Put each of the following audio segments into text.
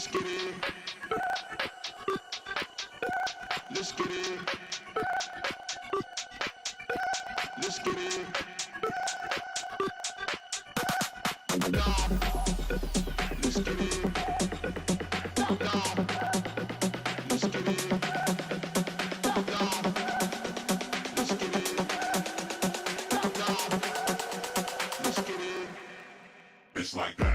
Let's get it. Let's get it. Let's get it. Down. Let's get it. Down. Let's get it. Down. Let's get it. Down. Let's get it. It's like that.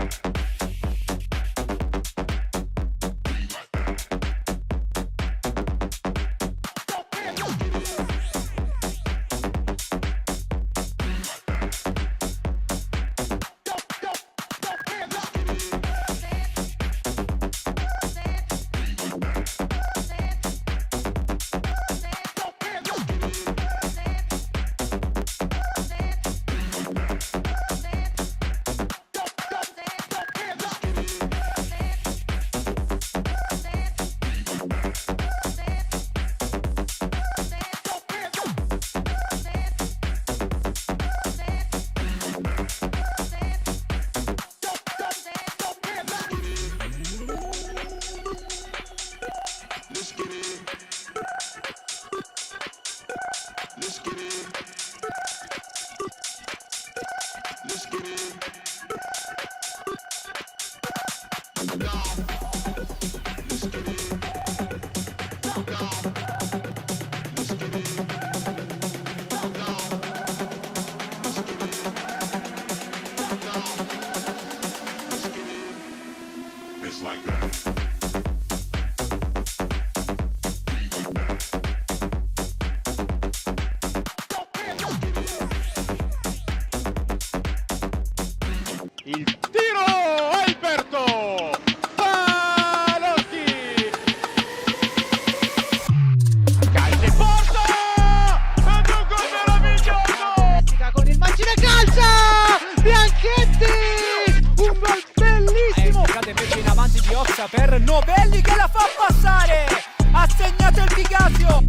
It's like that. Il tiro Alberto Palotti, calcio in porta ed un gol meraviglioso con il Macine, calcia Bianchetti, un gol bellissimo, cade invece in avanti di Ossa per Novelli che la fa passare, ha segnato il Pigasio,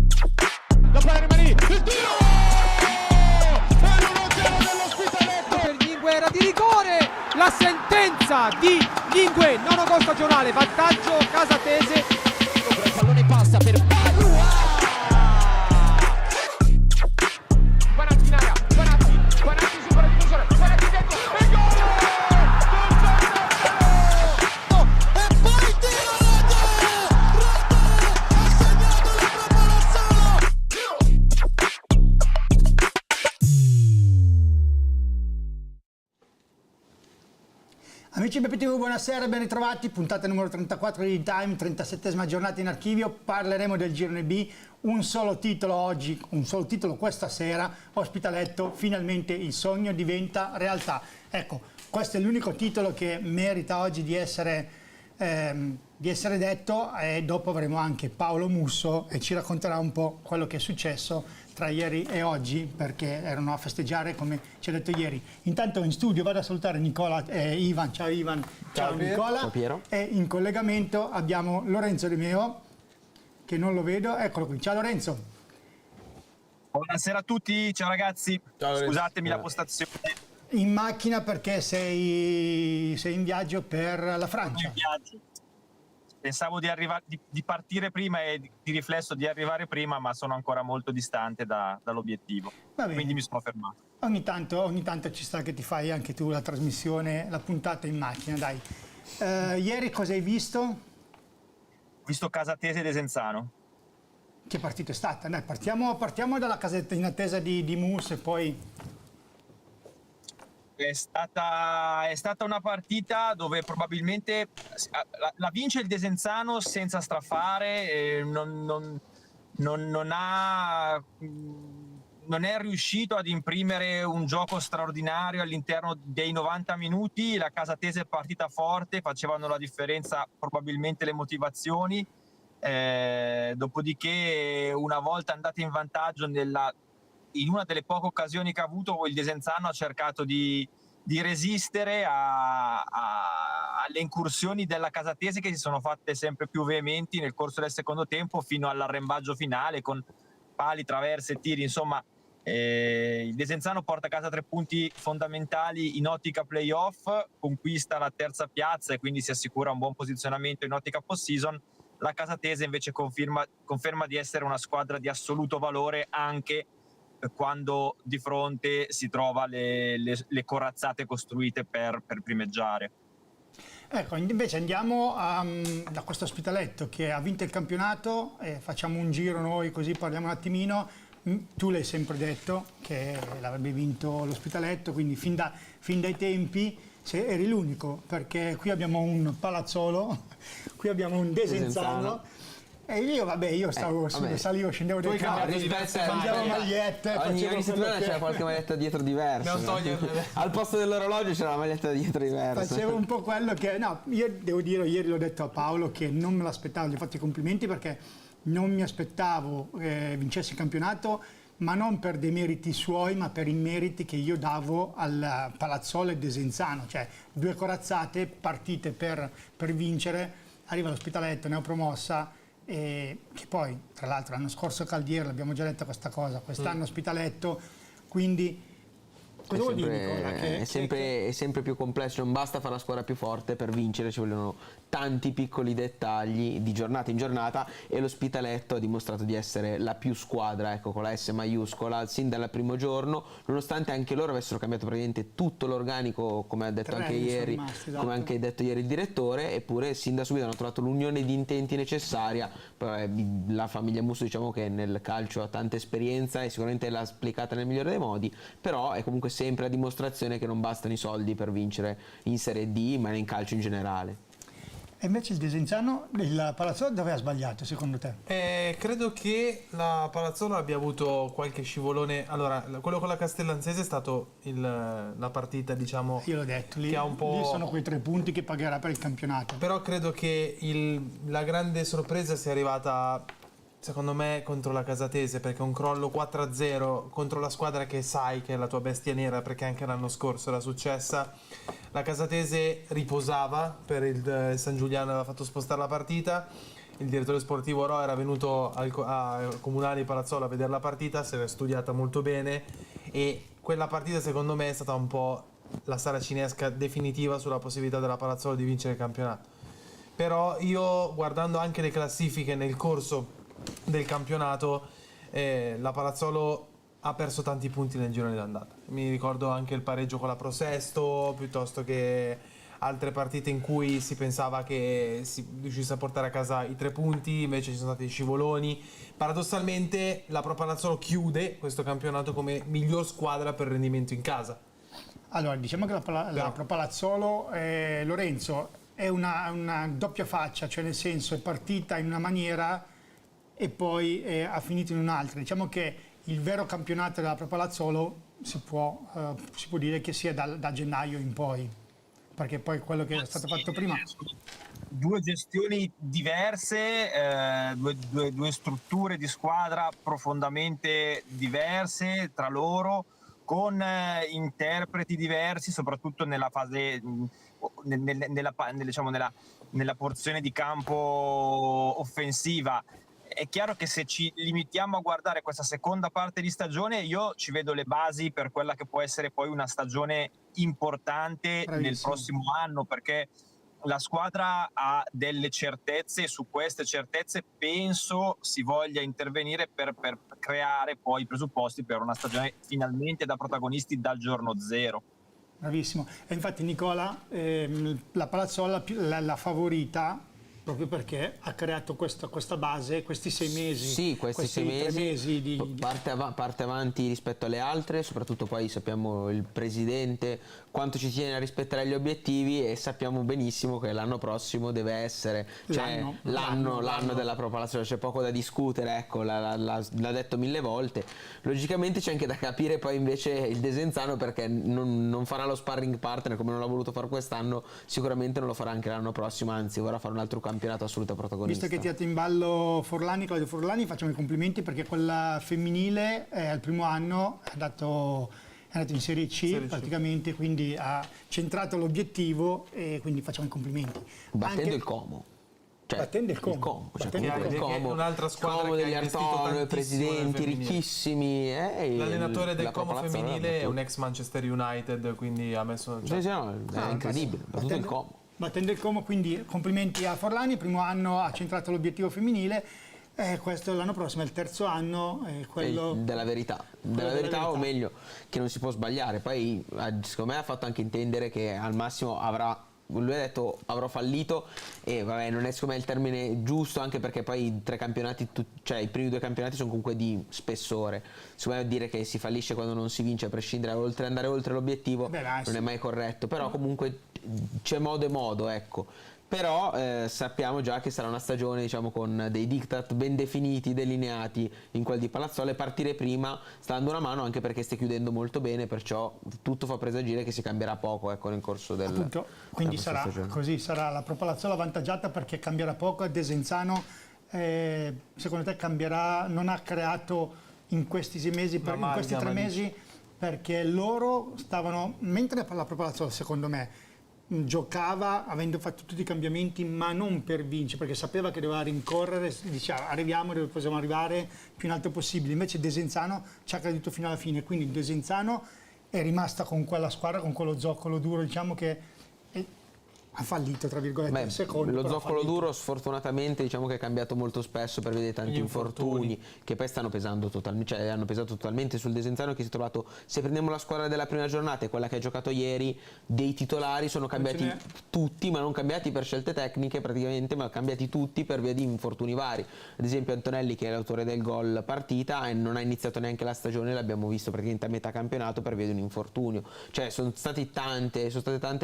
la palla rimane, il tiro e l'1-0 dell'Ospitaletto. per Lingue era di rigore, la sentenza di Lingue, nono gol stagionale, vantaggio Casatese, il pallone passa per Padua, Guanatti in area, Guanatti supera il difensore, Guanatti dentro, e gol! e poi tiro rete, ha segnato la preparazione. Amici BPTV, buonasera, ben ritrovati, puntata numero 34 di Time, 37esima giornata in archivio, parleremo del girone B, un solo titolo oggi, un solo titolo questa sera, Ospitaletto, finalmente il sogno diventa realtà. Ecco, questo è l'unico titolo che merita oggi di essere detto, e dopo avremo anche Paolo Musso e ci racconterà un po' quello che è successo tra ieri e oggi, perché erano a festeggiare come ci ha detto ieri. Intanto in studio vado a salutare Nicola e Ivan. Ciao Ivan, ciao Nicola. Ciao Piero. E in collegamento abbiamo Lorenzo Di Meo, che non lo vedo, eccolo qui. Ciao Lorenzo. Buonasera a tutti, ciao ragazzi. Scusatemi la postazione. In macchina perché sei in viaggio per la Francia. In viaggio. Pensavo di partire prima e di riflesso di arrivare prima, ma sono ancora molto distante dall'obiettivo. Va bene. Quindi mi sono fermato. Ogni tanto ci sta che ti fai anche tu la trasmissione, la puntata in macchina, dai. Ieri cosa hai visto? Ho visto Casatese Desenzano. Che partita è stata? Dai, partiamo dalla casetta in attesa di Mus e poi... È stata una partita dove probabilmente la vince il Desenzano senza strafare, non è riuscito ad imprimere un gioco straordinario all'interno dei 90 minuti. La Casatese è partita forte, facevano la differenza probabilmente le motivazioni, dopodiché una volta andata in vantaggio in una delle poche occasioni che ha avuto, il Desenzano ha cercato di resistere alle incursioni della Casatese, che si sono fatte sempre più veementi nel corso del secondo tempo, fino all'arrembaggio finale con pali, traverse, tiri, insomma Il Desenzano porta a casa 3 punti fondamentali in ottica playoff, conquista la terza piazza e quindi si assicura un buon posizionamento in ottica post-season. La Casatese invece conferma di essere una squadra di assoluto valore anche quando di fronte si trova le corazzate costruite per primeggiare. Ecco, invece andiamo da questo Ospitaletto che ha vinto il campionato, facciamo un giro noi così parliamo un attimino. Tu l'hai sempre detto che l'avrebbe vinto l'Ospitaletto, quindi fin dai tempi eri l'unico, perché qui abbiamo un Palazzolo, qui abbiamo un Desenzano. E io salivo, scendevo del carro, mangiavo magliette, ogni settimana c'era qualche maglietta dietro diversa. Al posto dell'orologio c'era la maglietta dietro diversa. Facevo un po' quello che... No, io devo dire, ieri l'ho detto a Paolo che non me l'aspettavo, gli ho fatto i complimenti perché non mi aspettavo vincesse il campionato, ma non per dei meriti suoi, ma per i meriti che io davo al Palazzolo e Desenzano, cioè 2 corazzate partite per vincere, arriva l'Ospitaletto, neopromossa, che poi tra l'altro l'anno scorso Caldiere, l'abbiamo già detta questa cosa, quest'anno Ospitaletto, quindi cosa vuol dire Nicola? È sempre più complesso, non basta fare la squadra più forte per vincere, ci vogliono tanti piccoli dettagli di giornata in giornata e l'Ospitaletto ha dimostrato di essere la più squadra, ecco, con la S maiuscola, sin dal primo giorno, nonostante anche loro avessero cambiato praticamente tutto l'organico, come ha detto anche ieri, rimasti, come anche detto ieri il direttore, eppure sin da subito hanno trovato l'unione di intenti necessaria. La famiglia Musso, diciamo che nel calcio ha tanta esperienza e sicuramente l'ha applicata nel migliore dei modi, però è comunque sempre la dimostrazione che non bastano i soldi per vincere in Serie D, ma in calcio in generale. E invece il Desenzano, il Palazzolo dove ha sbagliato secondo te? Credo che la Palazzolo abbia avuto qualche scivolone. Allora, quello con la Castellanzese è stato la partita, diciamo. Io l'ho detto, lì, che ha un po'... lì sono quei 3 punti che pagherà per il campionato. Però credo che la grande sorpresa sia arrivata, secondo me, contro la Casatese, perché un crollo 4-0 contro la squadra che sai che è la tua bestia nera, perché anche l'anno scorso era successa. La Casatese riposava per il San Giuliano, aveva fatto spostare la partita. Il direttore sportivo Ro era venuto al Comunale di Palazzolo a vedere la partita, se l'è studiata molto bene e quella partita secondo me è stata un po' la saracinesca definitiva sulla possibilità della Palazzolo di vincere il campionato. Però io, guardando anche le classifiche nel corso del campionato, la Palazzolo ha perso tanti punti nel girone d'andata. Mi ricordo anche il pareggio con la Prosesto, piuttosto che altre partite in cui si pensava che si riuscisse a portare a casa i 3 punti, invece ci sono stati scivoloni. Paradossalmente la Pro Palazzolo chiude questo campionato come miglior squadra per rendimento in casa. Allora, diciamo che la Pro Palazzolo, Lorenzo, è una doppia faccia, cioè nel senso è partita in una maniera e poi ha finito in un'altra. Diciamo che il vero campionato della Pro Palazzolo si può dire che sia da gennaio in poi, perché poi quello che è stato fatto prima... 2 gestioni diverse, due strutture di squadra profondamente diverse tra loro, con interpreti diversi, soprattutto nella fase, nella porzione di campo offensiva. È chiaro che se ci limitiamo a guardare questa seconda parte di stagione, io ci vedo le basi per quella che può essere poi una stagione importante nel prossimo anno, perché la squadra ha delle certezze e su queste certezze penso si voglia intervenire per creare poi i presupposti per una stagione finalmente da protagonisti dal giorno 0. Bravissimo. E infatti Nicola, la Palazzola la favorita proprio perché ha creato questa base, questi 6 mesi. Sì, questi 6 mesi parte avanti rispetto alle altre, soprattutto poi sappiamo il presidente quanto ci tiene a rispettare gli obiettivi e sappiamo benissimo che l'anno prossimo deve essere l'anno della Pro Palazzolo, c'è poco da discutere, ecco, l'ha detto 1000 volte. Logicamente c'è anche da capire poi invece il Desenzano, perché non farà lo sparring partner come non l'ha voluto fare quest'anno, sicuramente non lo farà anche l'anno prossimo, anzi vorrà fare un altro campionato assoluto protagonista. Visto che ti ha in ballo Claudio Forlani, facciamo i complimenti perché quella femminile al primo anno è andato in Serie C praticamente, quindi ha centrato l'obiettivo e quindi facciamo i complimenti. Battendo il Como. Cioè, Battendo il Como. cioè, Battendo comunque il Como. il Como, Un'altra squadra Como che degli ha investito Artonio, tantissimo presidenti nel femminile. ricchissimi. L'allenatore del la Como popolazione femminile è l'ha un ex Manchester United, quindi ha messo... Sì, sì, no, è incredibile, soprattutto il Como. Battendo il Como, quindi complimenti a Forlani, primo anno ha centrato l'obiettivo femminile, questo l'anno prossimo è il terzo anno, quello Della verità, della o verità. meglio che non si può sbagliare. Poi secondo me ha fatto anche intendere che al massimo lui ha detto avrò fallito, e vabbè, non è secondo me il termine giusto, anche perché poi i 3 campionati, cioè i primi 2 campionati sono comunque di spessore. Secondo me dire che si fallisce quando non si vince, a prescindere, andare oltre l'obiettivo, non è mai corretto, però comunque c'è modo e modo, ecco. Però sappiamo già che sarà una stagione, diciamo, con dei diktat ben definiti, delineati in quel di Palazzolo, e partire prima sta dando una mano, anche perché stai chiudendo molto bene, perciò tutto fa presagire che si cambierà poco, ecco, nel corso del appunto, quindi della sarà stagione. così, sarà la Pro Palazzolo avvantaggiata perché cambierà poco. A Desenzano secondo te cambierà, non ha creato in questi 6 mesi, in questi 3 mesi, perché loro stavano, mentre la Pro Palazzolo secondo me giocava avendo fatto tutti i cambiamenti, ma non per vincere, perché sapeva che doveva rincorrere, diceva arriviamo dove possiamo arrivare più in alto possibile. Invece Desenzano ci ha creduto fino alla fine, quindi Desenzano è rimasta con quella squadra, con quello zoccolo duro, diciamo, che ha fallito, tra virgolette, il secondo. Lo però ha zoccolo fallito. duro sfortunatamente, diciamo che è cambiato molto spesso per vedere tanti Gli infortuni che poi stanno pesando totalmente, cioè hanno pesato totalmente sul Desenzano, che si è trovato, se prendiamo la squadra della prima giornata e quella che ha giocato ieri, dei titolari sono cambiati ce n'è. tutti, ma non cambiati per scelte tecniche praticamente, ma cambiati tutti per via di infortuni vari. Ad esempio Antonelli, che è l'autore del gol partita, e non ha iniziato neanche la stagione, l'abbiamo visto praticamente a metà campionato per via di un infortunio. Cioè sono state tante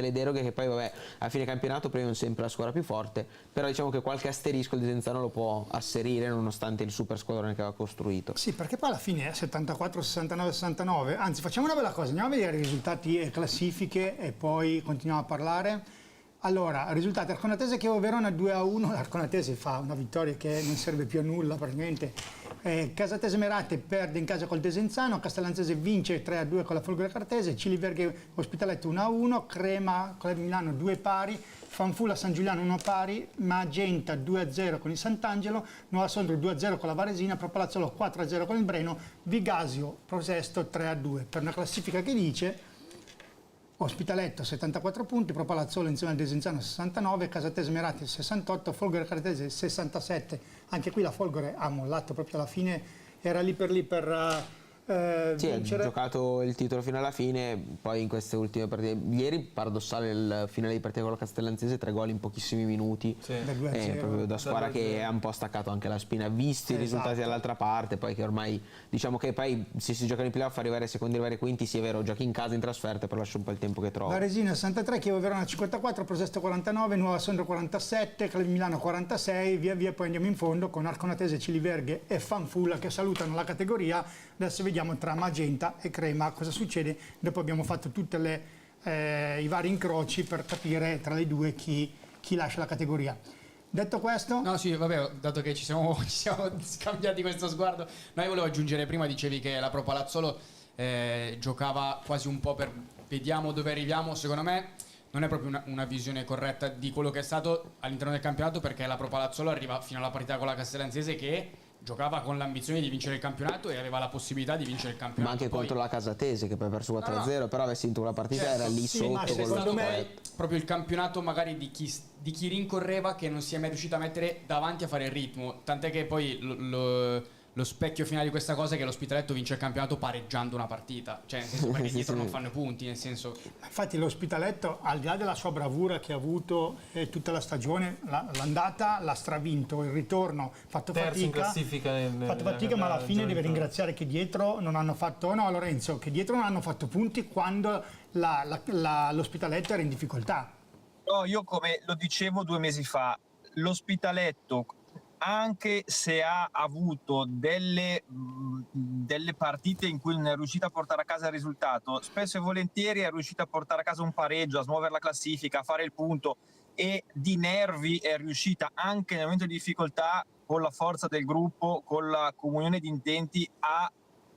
le deroghe, che poi vabbè, a fine campionato premiano sempre la squadra più forte, però diciamo che qualche asterisco il Desenzano lo può asserire, nonostante il super squadrone che aveva costruito. Sì, perché poi alla fine è 74, 69, 69. Anzi, facciamo una bella cosa, andiamo a vedere i risultati e classifiche e poi continuiamo a parlare. Allora, risultati: Arconatese Chievo Verona 2-1, l'Arconatese fa una vittoria che non serve più a nulla praticamente. Casatese Merate perde in casa col Desenzano, Castellanzese vince 3-2 con la Folgore Cartese, Ciliverghe Ospitaletto 1-1, Crema con la Milano 2 pari, Fanfula San Giuliano 1 pari, Magenta 2-0 con il Sant'Angelo, Nuova Sondrio 2-0 con la Varesina, Pro Palazzolo 4-0 con il Breno, Vigasio Prosesto 3-2. Per una classifica che dice: Ospitaletto 74 punti, Pro Palazzolo insieme al Desenzano 69, Casatese Merate 68, Folgore Cartese 67. Anche qui la Folgore ha mollato proprio alla fine, era lì per Sì, ha vincere. giocato il titolo fino alla fine, poi in queste ultime partite. Ieri, paradossale, il finale di partita con la Castellanzese, 3 gol in pochissimi minuti. Sì. Da 2-0. Proprio da squadra Da 2-0. che ha un po' staccato anche la spina, visti i risultati Esatto. dall'altra parte, poi che ormai, diciamo che poi se si giocano in playoff, arrivare secondi, arrivare quinti, sì è vero, giochi in casa, in trasferta, però lascia un po' il tempo che trova. Varesina 63, Chievo Verona 54, Prosesto 49, Nuova Sondrio 47, Clavi Milano 46, via via poi andiamo in fondo con Arconatese, Ciliverghe e Fanfulla che salutano la categoria. Adesso vediamo tra Magenta e Crema cosa succede. Dopo abbiamo fatto tutti i vari incroci per capire tra le due chi lascia la categoria. Detto questo, No, sì, vabbè, dato che ci siamo scambiati questo sguardo, noi volevo aggiungere, prima dicevi che la Pro Palazzolo giocava quasi un po' per vediamo dove arriviamo. Secondo me non è proprio una visione corretta di quello che è stato all'interno del campionato, perché la Pro Palazzolo arriva fino alla partita con la Castellanzese che giocava con l'ambizione di vincere il campionato e aveva la possibilità di vincere il Ma campionato. anche Poi, contro la Casatese, che poi ha perso 4-0, No. però avesse vinto quella partita, Certo. era lì Sì, sotto ma con secondo lo me- scudetto. proprio il campionato magari di chi rincorreva, che non si è mai riuscito a mettere davanti a fare il ritmo, tant'è che poi lo specchio finale di questa cosa è che l'Ospitaletto vince il campionato pareggiando una partita, cioè nel senso, perché dietro non fanno punti, nel senso. infatti l'Ospitaletto, al di là della sua bravura che ha avuto tutta la stagione, l'andata l'ha stravinto, il ritorno fatto Terzo in fatica, classifica fatto fatica, ma alla fine deve ringraziare che dietro non hanno fatto, no Lorenzo, che dietro non hanno fatto punti quando l'Ospitaletto era in difficoltà. No, io come lo dicevo 2 mesi fa, l'Ospitaletto, anche se ha avuto delle partite in cui non è riuscita a portare a casa il risultato, spesso e volentieri è riuscita a portare a casa un pareggio, a smuovere la classifica, a fare il punto, e di nervi è riuscita anche nel momento di difficoltà, con la forza del gruppo, con la comunione di intenti, a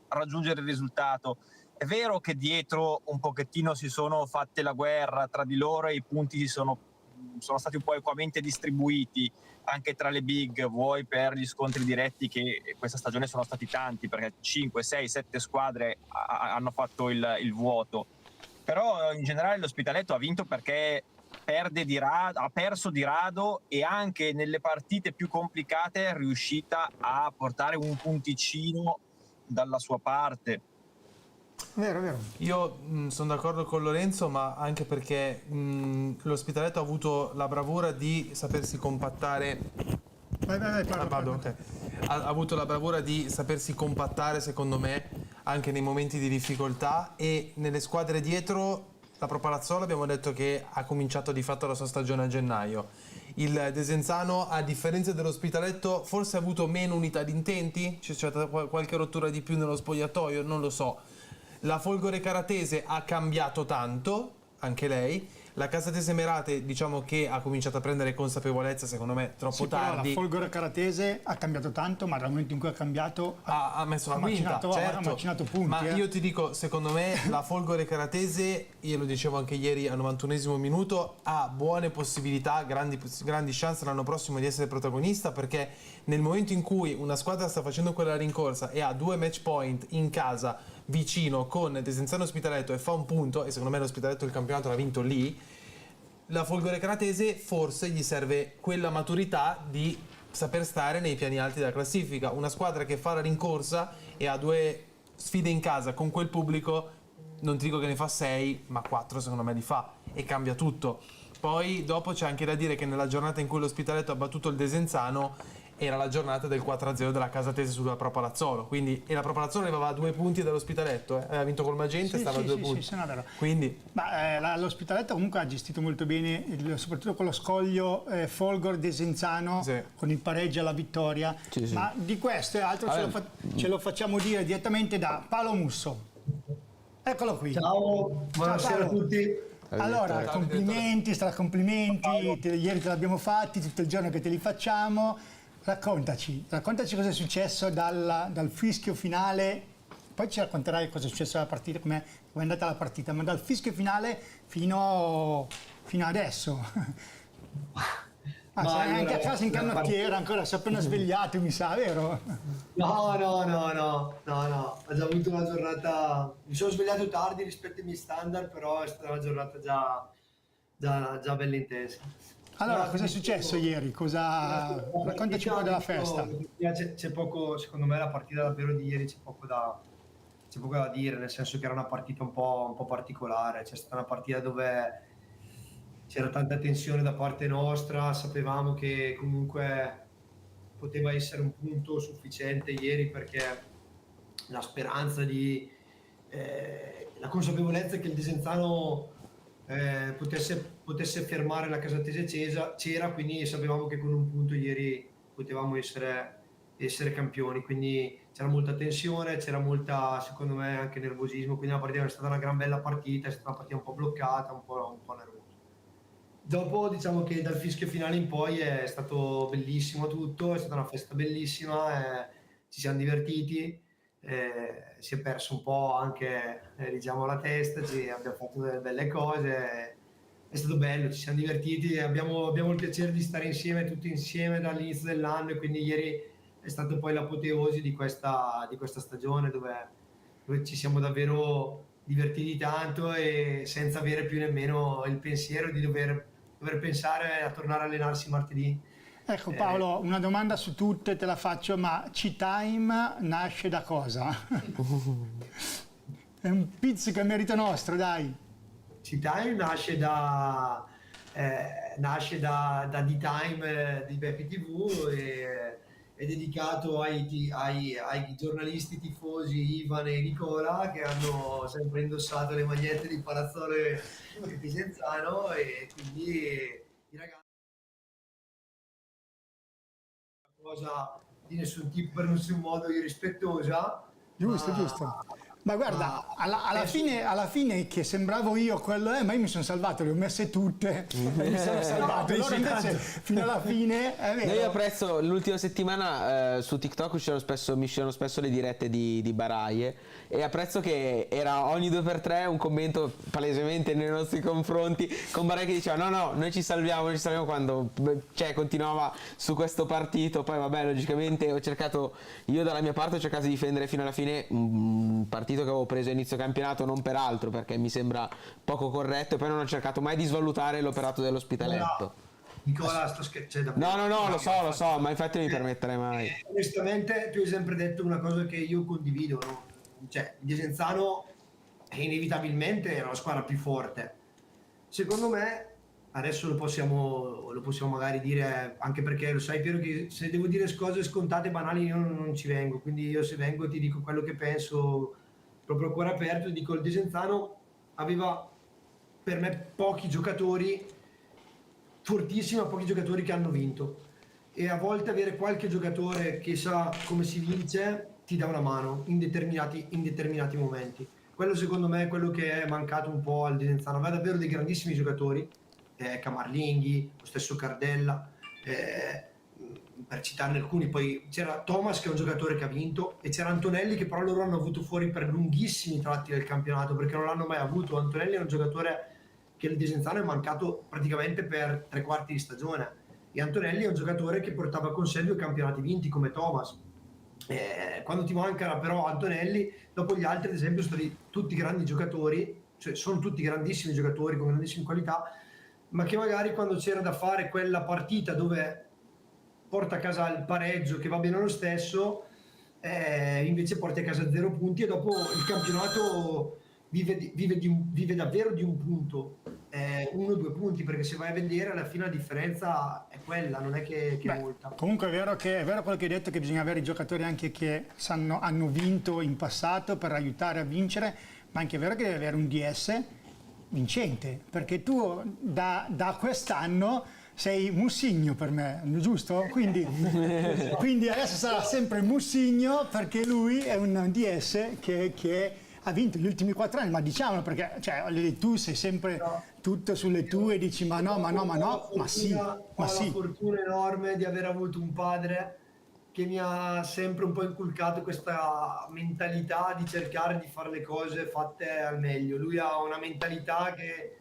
raggiungere il risultato. È vero che dietro un pochettino si sono fatte la guerra tra di loro e i punti si sono sono stati un po' equamente distribuiti anche tra le big, vuoi per gli scontri diretti che questa stagione sono stati tanti, perché 5, 6, 7 squadre hanno fatto il vuoto. Però in generale l'Ospitaletto ha vinto perché ha perso di rado, e anche nelle partite più complicate è riuscita a portare un punticino dalla sua parte. Vero, vero. Io sono d'accordo con Lorenzo, ma anche perché l'Ospitaletto ha avuto la bravura di sapersi compattare. Vai, parla. Ok. Ha avuto la bravura di sapersi compattare, secondo me, anche nei momenti di difficoltà, e nelle squadre dietro. La Pro Palazzolo abbiamo detto che ha cominciato di fatto la sua stagione a gennaio. Il Desenzano, a differenza dell'Ospitaletto, forse ha avuto meno unità di intenti? C'è stata qualche rottura di più nello spogliatoio? Non lo so. La Folgore Caratese ha cambiato tanto, anche lei. La Casatese Merate, diciamo che ha cominciato a prendere consapevolezza, secondo me, troppo Sì, però tardi. la Folgore Caratese ha cambiato tanto, ma dal momento in cui ha cambiato Ha messo la quinta, macinato, certo. ha macinato punti. Ma io ti dico, secondo me la Folgore Caratese, io lo dicevo anche ieri al 91esimo minuto, ha buone possibilità, grandi chance l'anno prossimo di essere protagonista, perché nel momento in cui una squadra sta facendo quella rincorsa e ha 2 match point in casa vicino con Desenzano Ospitaletto e fa un punto, e secondo me l'Ospitaletto il campionato l'ha vinto lì, la Folgore Caratese forse gli serve quella maturità di saper stare nei piani alti della classifica. Una squadra che fa la rincorsa e ha 2 sfide in casa con quel pubblico, non ti dico che ne fa 6, ma 4 secondo me li fa, e cambia tutto. Poi dopo c'è anche da dire che nella giornata in cui l'Ospitaletto ha battuto il Desenzano era la giornata del 4-0 della Casatese sulla Pro Palazzolo, quindi, e la Pro Palazzolo aveva 2 punti dall'Ospitaletto, aveva vinto col Magenta e stava a 2 punti. Sì, no, vero. Quindi Ma l'Ospitaletto comunque ha gestito molto bene, soprattutto con lo scoglio Folgore Desenzano, Sì. con il pareggio alla vittoria. Sì, sì. Ma di questo e altro ce lo facciamo dire direttamente da Paolo Musso. Eccolo qui. Ciao, buonasera a Paolo. tutti. Allora, Ciao, complimenti, stracomplimenti, ieri te l'abbiamo fatti, tutto il giorno che te li facciamo. Raccontaci cosa è successo dal fischio finale, poi ci racconterai cosa è successo alla partita, come è andata la partita, ma dal fischio finale fino adesso. Ma sei allora, anche a casa in la canottiera, ancora sei appena svegliato, mi sa, vero? No, ho già avuto una giornata, mi sono svegliato tardi rispetto ai miei standard, però è stata una giornata già bella intensa. Allora, cosa è successo ieri? Raccontaci un po' della festa. C'è poco, secondo me la partita davvero di ieri c'è poco da dire, nel senso che era una partita un po' particolare, c'è stata una partita dove c'era tanta tensione da parte nostra, sapevamo che comunque poteva essere un punto sufficiente ieri, perché la speranza la consapevolezza che il Desenzano potesse fermare la Casatese c'era, quindi sapevamo che con un punto ieri potevamo essere campioni, quindi c'era molta tensione, c'era molta, secondo me, anche nervosismo, quindi la partita è stata una gran bella partita, è stata una partita un po' bloccata, un po' nervosa. Dopo, diciamo che dal fischio finale in poi è stato bellissimo tutto, è stata una festa bellissima, ci siamo divertiti, si è perso un po' anche, diciamo, la testa, abbiamo fatto delle belle cose, è stato bello, ci siamo divertiti, abbiamo il piacere di stare insieme, tutti insieme dall'inizio dell'anno, e quindi ieri è stato poi l'apoteosi di questa stagione dove ci siamo davvero divertiti tanto, e senza avere più nemmeno il pensiero di dover pensare a tornare a allenarsi martedì. Ecco Paolo, una domanda su tutte te la faccio, ma C-Time nasce da cosa? È un pizzico, è merito nostro, dai. C-Time nasce da D-Time di Beppe TV, e è dedicato ai giornalisti tifosi Ivan e Nicola, che hanno sempre indossato le magliette di Palazzolo e Desenzano, e quindi i ragazzi, cosa di nessun tipo, per nessun modo irrispettosa, Giusto. Ma guarda, alla fine che sembravo io quello ma io mi sono salvato, le ho messe tutte e mi sono salvato. Loro invece fino alla fine è vero. Io apprezzo l'ultima settimana su TikTok mi uscivano spesso le dirette di Baraie e apprezzo che era ogni 2x3 un commento palesemente nei nostri confronti con Baraie che diceva no noi ci salviamo quando continuava su questo partito. Poi vabbè, logicamente io dalla mia parte ho cercato di difendere fino alla fine un partito che avevo preso a inizio campionato, non per altro perché mi sembra poco corretto, e poi non ho cercato mai di svalutare l'operato dell'Ospitaletto. Nicola, sto scherzando. No, lo so, ma infatti non mi permetterei mai. Onestamente, tu hai sempre detto una cosa che io condivido, no? Cioè, il Desenzano è inevitabilmente una squadra più forte. Secondo me, adesso lo possiamo magari dire, anche perché lo sai Piero che se devo dire cose scontate, banali, io non ci vengo, quindi io se vengo ti dico quello che penso proprio a cuore aperto. Ti dico, il Desenzano aveva per me pochi giocatori fortissimi, pochi giocatori che hanno vinto, e a volte avere qualche giocatore che sa come si vince ti dà una mano in determinati momenti. Quello secondo me è quello che è mancato un po' al Desenzano. Aveva davvero dei grandissimi giocatori, Camarlinghi, lo stesso Cardella, per citarne alcuni. Poi c'era Thomas che è un giocatore che ha vinto, e c'era Antonelli che però loro hanno avuto fuori per lunghissimi tratti del campionato perché non l'hanno mai avuto. Antonelli è un giocatore che il Desenzano è mancato praticamente per 3/4 di stagione, e Antonelli è un giocatore che portava con sé 2 campionati vinti come Thomas. Quando ti manca però Antonelli, dopo gli altri ad esempio sono stati tutti grandi giocatori, cioè sono tutti grandissimi giocatori con grandissime qualità, ma che magari quando c'era da fare quella partita dove porta a casa il pareggio che va bene lo stesso, invece porti a casa 0 punti, e dopo il campionato vive davvero di un punto, 1 o 2 punti, perché se vai a vedere alla fine la differenza è quella, non è che è molta. Comunque è vero quello che hai detto, che bisogna avere i giocatori anche che hanno vinto in passato per aiutare a vincere, ma anche è vero che devi avere un DS vincente, perché tu da quest'anno sei Mussigno per me, giusto? Quindi adesso sarà sempre Mussigno, perché lui è un DS che ha vinto gli ultimi 4 anni, ma diciamolo, perché tu sei sempre tutto sulle tue, dici ma sì. Ho la fortuna enorme di aver avuto un padre che mi ha sempre un po' inculcato questa mentalità di cercare di fare le cose fatte al meglio. Lui ha una mentalità che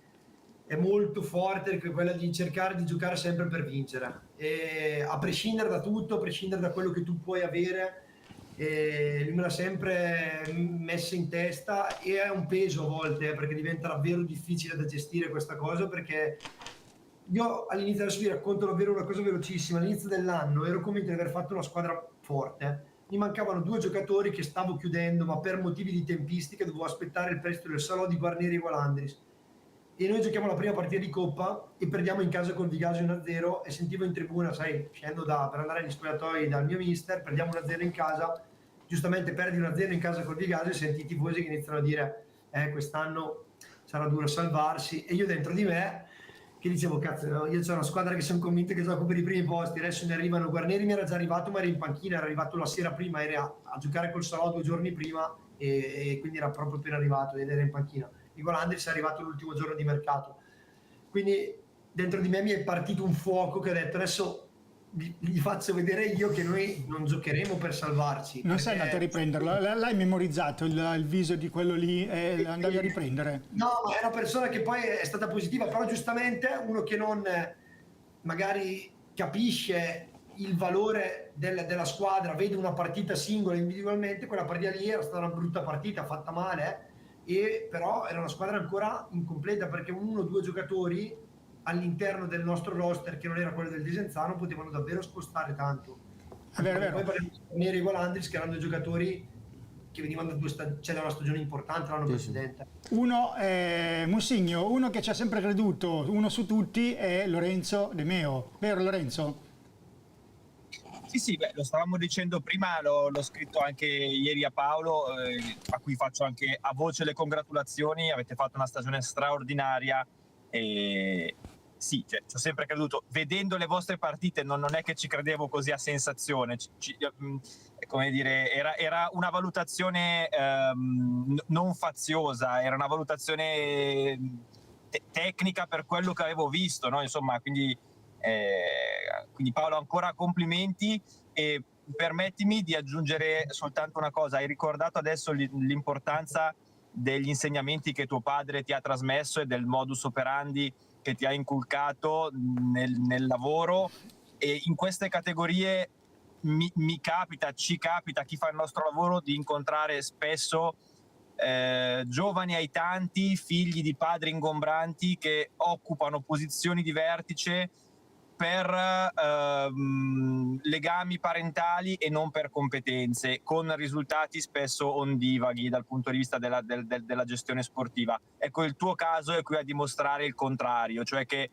è molto forte, che è quella di cercare di giocare sempre per vincere, e a prescindere da tutto, a prescindere da quello che tu puoi avere. E lui me l'ha sempre messa in testa, e è un peso a volte, perché diventa davvero difficile da gestire questa cosa, perché io all'inizio, adesso vi racconto davvero una cosa velocissima, all'inizio dell'anno ero convinto di aver fatto una squadra forte, mi mancavano 2 giocatori che stavo chiudendo, ma per motivi di tempistica dovevo aspettare il prestito del Salò di Guarneri e Gualandris, e noi giochiamo la prima partita di Coppa e perdiamo in casa con Vigasio 1-0, e sentivo in tribuna, sai, scendo per andare agli spogliatoi dal mio mister, perdiamo 1-0 in casa, giustamente perdi 1-0 in casa con Vigasio, e senti i tifosi che iniziano a dire quest'anno sarà duro salvarsi, e io dentro di me che dicevo, cazzo, io c'ho una squadra che sono convinto che gioco per i primi posti, adesso ne arrivano. Guarneri mi era già arrivato, ma era in panchina, era arrivato la sera prima, era a giocare col Salò 2 giorni prima, e quindi era proprio appena arrivato ed era in panchina. Nicolandris è arrivato l'ultimo giorno di mercato, quindi dentro di me mi è partito un fuoco che ho detto adesso gli faccio vedere io che noi non giocheremo per salvarci. Non sei andato a riprenderlo, l'hai memorizzato il viso di quello lì e andavi a riprendere? No, ma è una persona che poi è stata positiva, però giustamente uno che non magari capisce il valore della squadra, vede una partita singola individualmente, quella partita lì era stata una brutta partita, fatta male, e però era una squadra ancora incompleta, perché 1 o 2 giocatori all'interno del nostro roster, che non era quello del Desenzano, potevano davvero spostare tanto. È vero. Poi parliamo di Neri e Gualandris, che erano 2 giocatori che venivano da una stagione importante l'anno precedente. Uno è Mussigno, uno che ci ha sempre creduto, uno su tutti, è Lorenzo De Meo. Vero Lorenzo? Sì, lo stavamo dicendo prima, l'ho scritto anche ieri a Paolo, a cui faccio anche a voce le congratulazioni. Avete fatto una stagione straordinaria, e sì, cioè, ci ho sempre creduto. Vedendo le vostre partite non è che ci credevo così a sensazione, come dire, era una valutazione non faziosa, era una valutazione tecnica per quello che avevo visto, no? Insomma, quindi Paolo, ancora complimenti, e permettimi di aggiungere soltanto una cosa. Hai ricordato adesso l'importanza degli insegnamenti che tuo padre ti ha trasmesso e del modus operandi che ti ha inculcato nel lavoro, e in queste categorie ci capita, chi fa il nostro lavoro, di incontrare spesso giovani aitanti, figli di padri ingombranti, che occupano posizioni di vertice per legami parentali e non per competenze, con risultati spesso ondivaghi dal punto di vista della gestione sportiva. Ecco, il tuo caso è qui a dimostrare il contrario, cioè che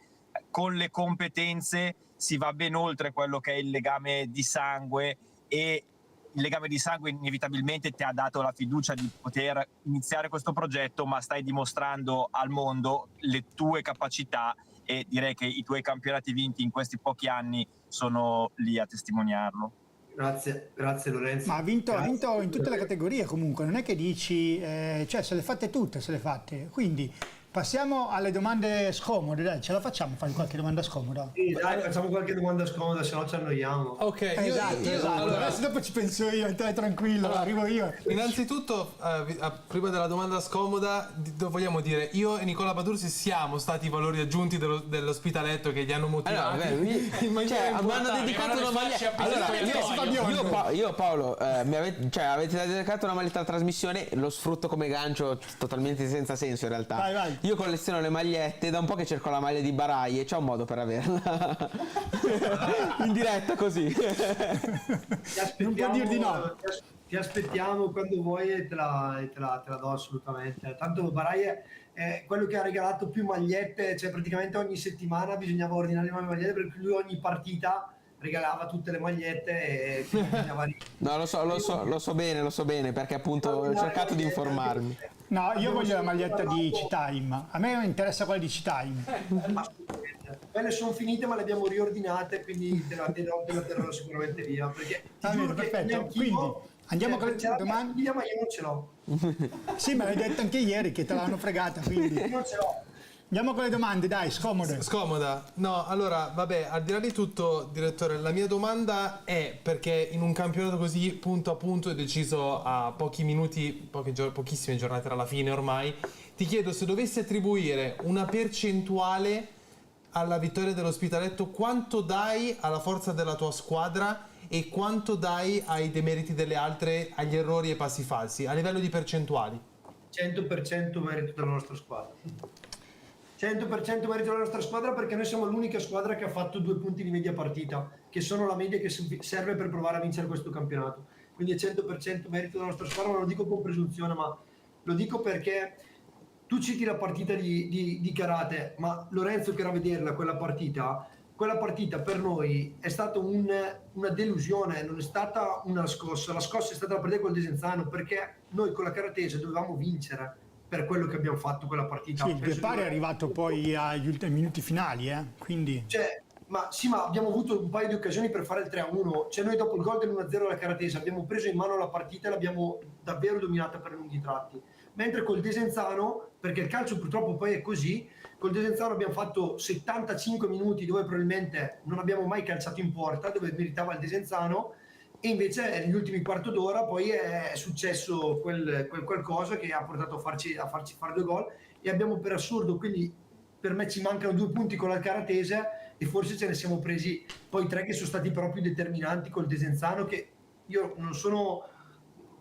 con le competenze si va ben oltre quello che è il legame di sangue, e il legame di sangue inevitabilmente ti ha dato la fiducia di poter iniziare questo progetto, ma stai dimostrando al mondo le tue capacità, e direi che i tuoi campionati vinti in questi pochi anni sono lì a testimoniarlo. Grazie Lorenzo. Ma ha vinto in tutte le categorie comunque, non è che dici, cioè se le fate tutte, se le fate. Quindi passiamo alle domande scomode, dai, ce la facciamo a fare qualche domanda scomoda? Sì, dai, facciamo qualche domanda scomoda, se no ci annoiamo. Ok, Esatto. allora, Adesso dopo ci penso io, stai tranquillo, arrivo io. innanzitutto, prima della domanda scomoda, vogliamo dire, io e Nicola Badursi siamo stati i valori aggiunti dell'ospitaletto che gli hanno motivato. Mi hanno dedicato una maglietta. Allora, io Paolo, avete dedicato una maglietta alla trasmissione, lo sfrutto come gancio totalmente senza senso in realtà. Vai. Io colleziono le magliette, da un po' che cerco la maglia di Barai e c'è un modo per averla. In diretta così. Non può dir di no. Ti aspettiamo quando vuoi e te la do assolutamente. Tanto Barai è quello che ha regalato più magliette, cioè praticamente ogni settimana bisognava ordinare nuove magliette, perché lui ogni partita regalava tutte le magliette e bisognava No, lo so bene perché appunto ho cercato di informarmi. No, io voglio la maglietta di C-Time. A me interessa quella di C-Time. Quelle sono finite, ma le abbiamo riordinate, quindi te la terrò sicuramente via, perché ti giuro che perfetto. Quindi andiamo con le domande. Figlia, ma io non ce l'ho. Sì, me l'hai detto anche ieri che te l'hanno fregata, quindi Io non ce l'ho. andiamo con le domande, dai, scomode. Scomoda. No, allora, vabbè, al di là di tutto, direttore, la mia domanda è perché in un campionato così punto a punto è deciso a pochi minuti, pochissime giornate dalla fine ormai, ti chiedo, se dovessi attribuire una percentuale alla vittoria dell'Ospitaletto, quanto dai alla forza della tua squadra e quanto dai ai demeriti delle altre, agli errori e passi falsi, a livello di percentuali? 100% merito della nostra squadra. 100% merito della nostra squadra, perché noi siamo l'unica squadra che ha fatto 2 punti di media partita, che sono la media che serve per provare a vincere questo campionato. Quindi è 100% merito della nostra squadra, non lo dico con presunzione, ma lo dico perché tu citi la partita di karate, ma Lorenzo che era a vederla quella partita per noi è stata una delusione, non è stata una scossa. La scossa è stata la partita col Desenzano, perché noi con la karatese dovevamo vincere per quello che abbiamo fatto quella partita. Sì, il 2 pari è arrivato poi agli ultimi minuti finali, quindi... Ma abbiamo avuto un paio di occasioni per fare il 3-1. Cioè noi dopo il gol dell'1-0 alla karatese abbiamo preso in mano la partita e l'abbiamo davvero dominata per lunghi tratti. Mentre col Desenzano, perché il calcio purtroppo poi è così, col Desenzano abbiamo fatto 75 minuti dove probabilmente non abbiamo mai calciato in porta, dove meritava il Desenzano, e invece negli ultimi quarto d'ora poi è successo quel qualcosa che ha portato a farci fare 2 gol, e abbiamo per assurdo, quindi per me ci mancano 2 punti con la karatese, e forse ce ne siamo presi poi 3 che sono stati proprio determinanti col Desenzano, che io non sono...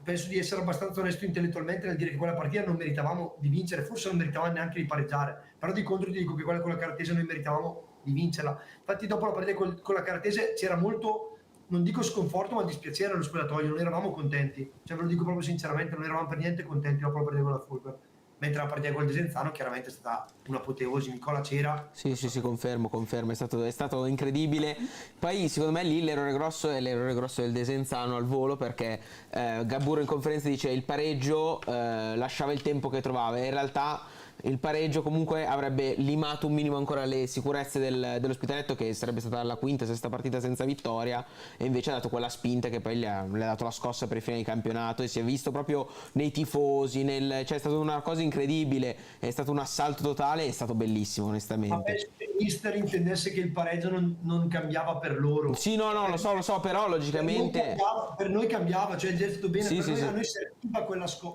penso di essere abbastanza onesto intellettualmente nel dire che quella partita non meritavamo di vincere, forse non meritavamo neanche di pareggiare, però di contro ti dico che quella con la karatese noi meritavamo di vincerla. Infatti dopo la partita con la karatese c'era molto, non dico sconforto, ma dispiacere allo spogliatoio, non eravamo contenti, cioè ve lo dico proprio sinceramente, non eravamo per niente contenti dopo la partita con la Fulber. Mentre la partita con il Desenzano chiaramente è stata un'apoteosi. Nicola c'era. Sì, confermo, è stato incredibile. Poi secondo me lì l'errore grosso è l'errore grosso del Desenzano al volo, perché Gaburo in conferenza dice il pareggio lasciava il tempo che trovava, e in realtà Il pareggio comunque avrebbe limato un minimo ancora le sicurezze dell'Ospitaletto, che sarebbe stata la quinta, sesta partita senza vittoria, e invece ha dato quella spinta che poi le ha dato la scossa per il fine di campionato, e si è visto proprio nei tifosi, cioè è stata una cosa incredibile, è stato un assalto totale, è stato bellissimo Ma onestamente. penso che il mister intendesse che il pareggio non cambiava per loro. Sì, no, lo so, però logicamente... Per noi cambiava, cioè è detto bene, Sì, per sì, noi, sì. a noi serviva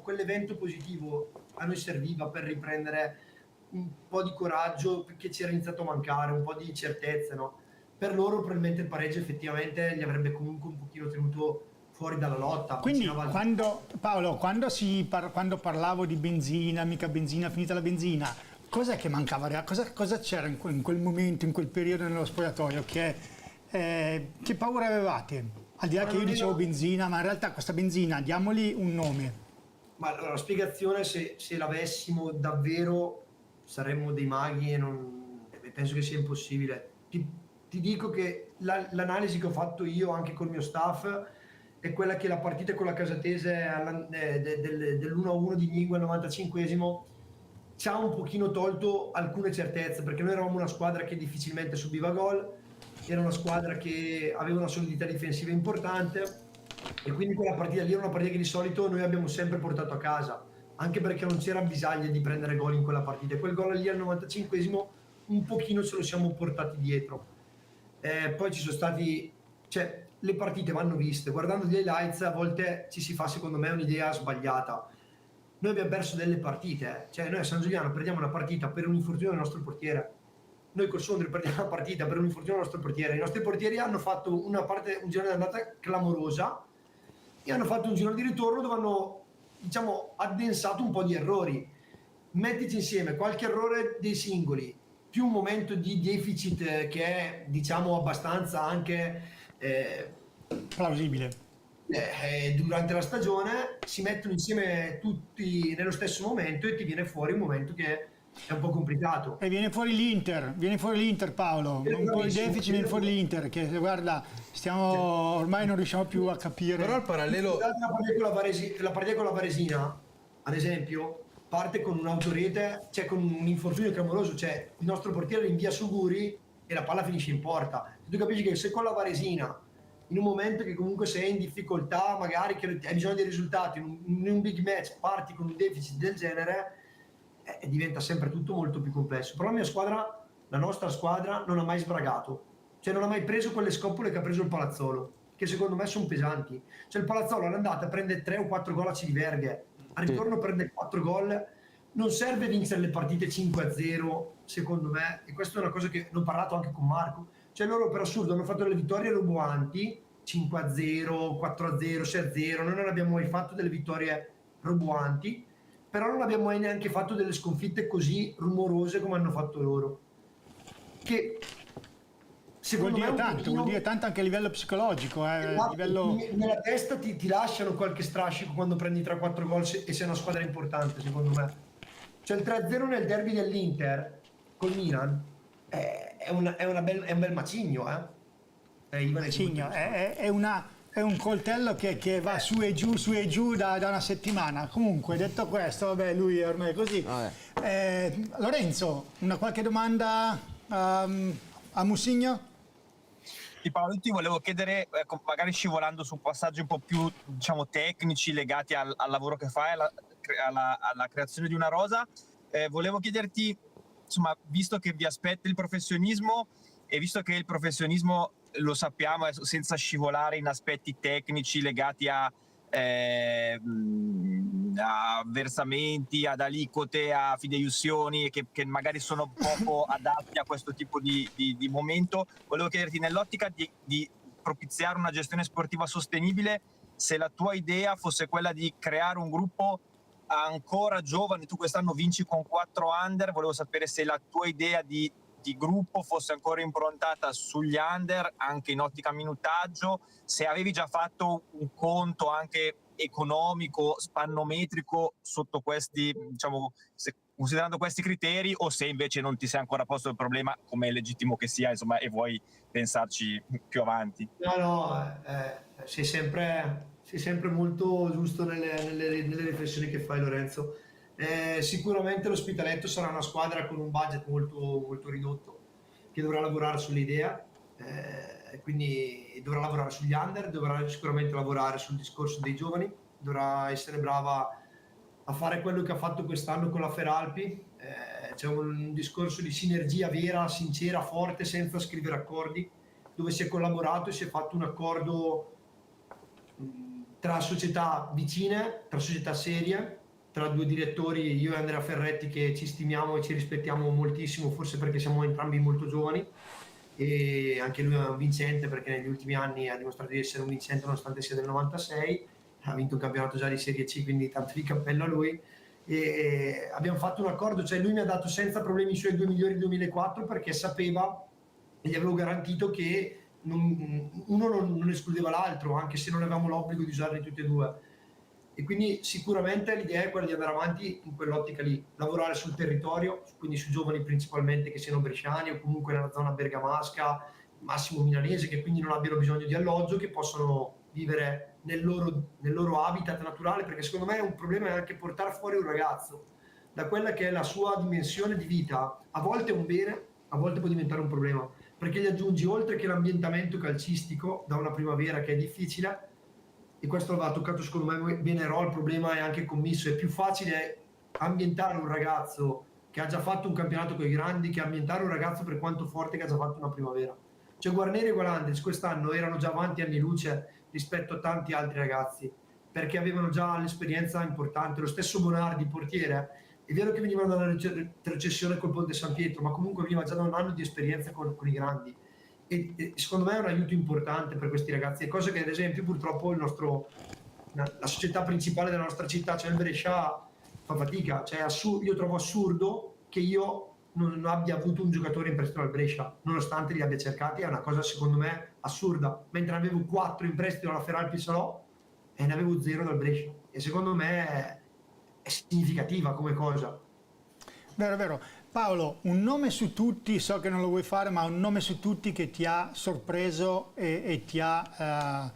quell'evento positivo, a noi serviva per riprendere un po' di coraggio, perché ci era iniziato a mancare, un po' di certezze, no? Per loro probabilmente il pareggio effettivamente li avrebbe comunque un pochino tenuto fuori dalla lotta. Quindi vicino al- quando parlavo di benzina, mica benzina, finita la benzina, cos'è che mancava? Cosa c'era in quel momento, in quel periodo nello spogliatoio? Che paura avevate? Al di là che io dicevo benzina, ma in realtà questa benzina, diamogli un nome. Ma allora, la spiegazione, se l'avessimo davvero, saremmo dei maghi e penso che sia impossibile. Ti dico che l'analisi che ho fatto io anche col mio staff è quella che la partita con la Casatese dell'1-1 di Ningua al 95esimo ci ha un pochino tolto alcune certezze, perché noi eravamo una squadra che difficilmente subiva gol, era una squadra che aveva una solidità difensiva importante, e quindi quella partita lì era una partita che di solito noi abbiamo sempre portato a casa, anche perché non c'era bisogno di prendere gol in quella partita, e quel gol lì al 95esimo un pochino ce lo siamo portati dietro. Poi ci sono stati, cioè le partite vanno viste, guardando gli highlights a volte ci si fa secondo me un'idea sbagliata. Noi abbiamo perso delle partite, cioè noi a San Giuliano perdiamo una partita per un infortunio del nostro portiere, noi col Sondrio perdiamo una partita per un infortunio del nostro portiere, i nostri portieri hanno fatto un girone d'andata clamorosa e hanno fatto un girone di ritorno dove hanno, diciamo, addensato un po' di errori. Mettici insieme qualche errore dei singoli più un momento di deficit che è, diciamo, abbastanza anche Plausibile. durante la stagione, si mettono insieme tutti nello stesso momento e ti viene fuori un momento che è un po' complicato. E viene fuori l'Inter Paolo, un po' il deficit, viene fuori l'Inter, che guarda, ormai non riusciamo più a capire. Però il parallelo... La partita con la Varesina, ad esempio, parte con un'autorete, cioè con un infortunio clamoroso, cioè il nostro portiere rinvia su Guri e la palla finisce in porta. Tu capisci che se con la Varesina, in un momento che comunque sei in difficoltà, magari che hai bisogno dei risultati, in un big match parti con un deficit del genere, diventa sempre tutto molto più complesso. Però la nostra squadra non ha mai sbragato, cioè non ha mai preso quelle scopole che ha preso il Palazzolo, che secondo me sono pesanti. Cioè il Palazzolo all'andata prende 3 o 4 gol a Ciniverghe, al ritorno prende 4 gol. Non serve vincere le partite 5-0 secondo me, e questa è una cosa che ne ho parlato anche con Marco, cioè loro per assurdo hanno fatto delle vittorie roboanti, 5-0, 4-0, 6-0, noi non abbiamo mai fatto delle vittorie roboanti, però non abbiamo mai neanche fatto delle sconfitte così rumorose come hanno fatto loro, che secondo me vuol dire tanto anche a livello psicologico, a livello... nella testa ti lasciano qualche strascico quando prendi 3-4 gol e sei una squadra importante, secondo me. Cioè il 3-0 nel derby dell'Inter col Milan è un bel macigno, Macigno, è un coltello che va su e giù da una settimana. Comunque, detto questo, vabbè, lui è ormai così. Lorenzo, una qualche domanda a Musigno? Paolo, ti volevo chiedere, magari scivolando su passaggi un po' più, diciamo, tecnici legati al lavoro che fai, alla creazione di una rosa, volevo chiederti, insomma, visto che vi aspetta il professionismo e visto che il professionismo, lo sappiamo, senza scivolare in aspetti tecnici legati a versamenti, ad aliquote, a fideiussioni che magari sono poco adatti a questo tipo di momento, volevo chiederti, nell'ottica di propiziare una gestione sportiva sostenibile, se la tua idea fosse quella di creare un gruppo ancora giovane. Tu quest'anno vinci con 4 under, volevo sapere se la tua idea di gruppo fosse ancora improntata sugli under, anche in ottica minutaggio, se avevi già fatto un conto anche economico, spannometrico sotto questi, diciamo, considerando questi criteri, o se invece non ti sei ancora posto il problema, come è legittimo che sia, insomma, e vuoi pensarci più avanti. No, sei sempre molto giusto nelle riflessioni che fai, Lorenzo. Sicuramente l'Ospitaletto sarà una squadra con un budget molto, molto ridotto, che dovrà lavorare sull'idea, quindi dovrà lavorare sugli under, dovrà sicuramente lavorare sul discorso dei giovani, dovrà essere brava a fare quello che ha fatto quest'anno con la Feralpi. C'è un discorso di sinergia vera, sincera, forte, senza scrivere accordi, dove si è collaborato e si è fatto un accordo tra società vicine, tra società serie, tra due direttori, io e Andrea Ferretti, che ci stimiamo e ci rispettiamo moltissimo, forse perché siamo entrambi molto giovani, e anche lui è un vincente, perché negli ultimi anni ha dimostrato di essere un vincente nonostante sia del 96, ha vinto un campionato già di Serie C, quindi tanto di cappello a lui. E abbiamo fatto un accordo, cioè lui mi ha dato senza problemi i suoi 2 milioni del 2004, perché sapeva e gli avevo garantito che uno non escludeva l'altro, anche se non avevamo l'obbligo di usarli tutti e due. E quindi sicuramente l'idea è quella di andare avanti in quell'ottica lì, lavorare sul territorio, quindi sui giovani principalmente, che siano bresciani o comunque nella zona bergamasca, massimo milanese, che quindi non abbiano bisogno di alloggio, che possono vivere nel loro habitat naturale, perché secondo me un problema è anche portare fuori un ragazzo da quella che è la sua dimensione di vita. A volte è un bene, a volte può diventare un problema, perché gli aggiungi, oltre che l'ambientamento calcistico da una primavera che è difficile, e questo l'aveva toccato secondo me bene Rol, il problema è anche commisso, è più facile ambientare un ragazzo che ha già fatto un campionato con i grandi che ambientare un ragazzo per quanto forte che ha già fatto una primavera. Cioè Guarneri e Gualandris quest'anno erano già avanti anni luce rispetto a tanti altri ragazzi, perché avevano già l'esperienza importante. Lo stesso Bonardi, portiere, è vero che venivano dalla retrocessione col Ponte San Pietro, ma comunque veniva già da un anno di esperienza con i grandi. E secondo me è un aiuto importante per questi ragazzi, è cosa che ad esempio purtroppo la società principale della nostra città, cioè il Brescia, fa fatica. Cioè, io trovo assurdo che io non abbia avuto un giocatore in prestito al Brescia, nonostante li abbia cercati. È una cosa secondo me assurda, mentre ne avevo 4 in prestito alla Feralpi Salò e ne avevo 0 dal Brescia, e secondo me è significativa come cosa. Vero, vero. Paolo, un nome su tutti, so che non lo vuoi fare, ma un nome su tutti che ti ha sorpreso e ti ha,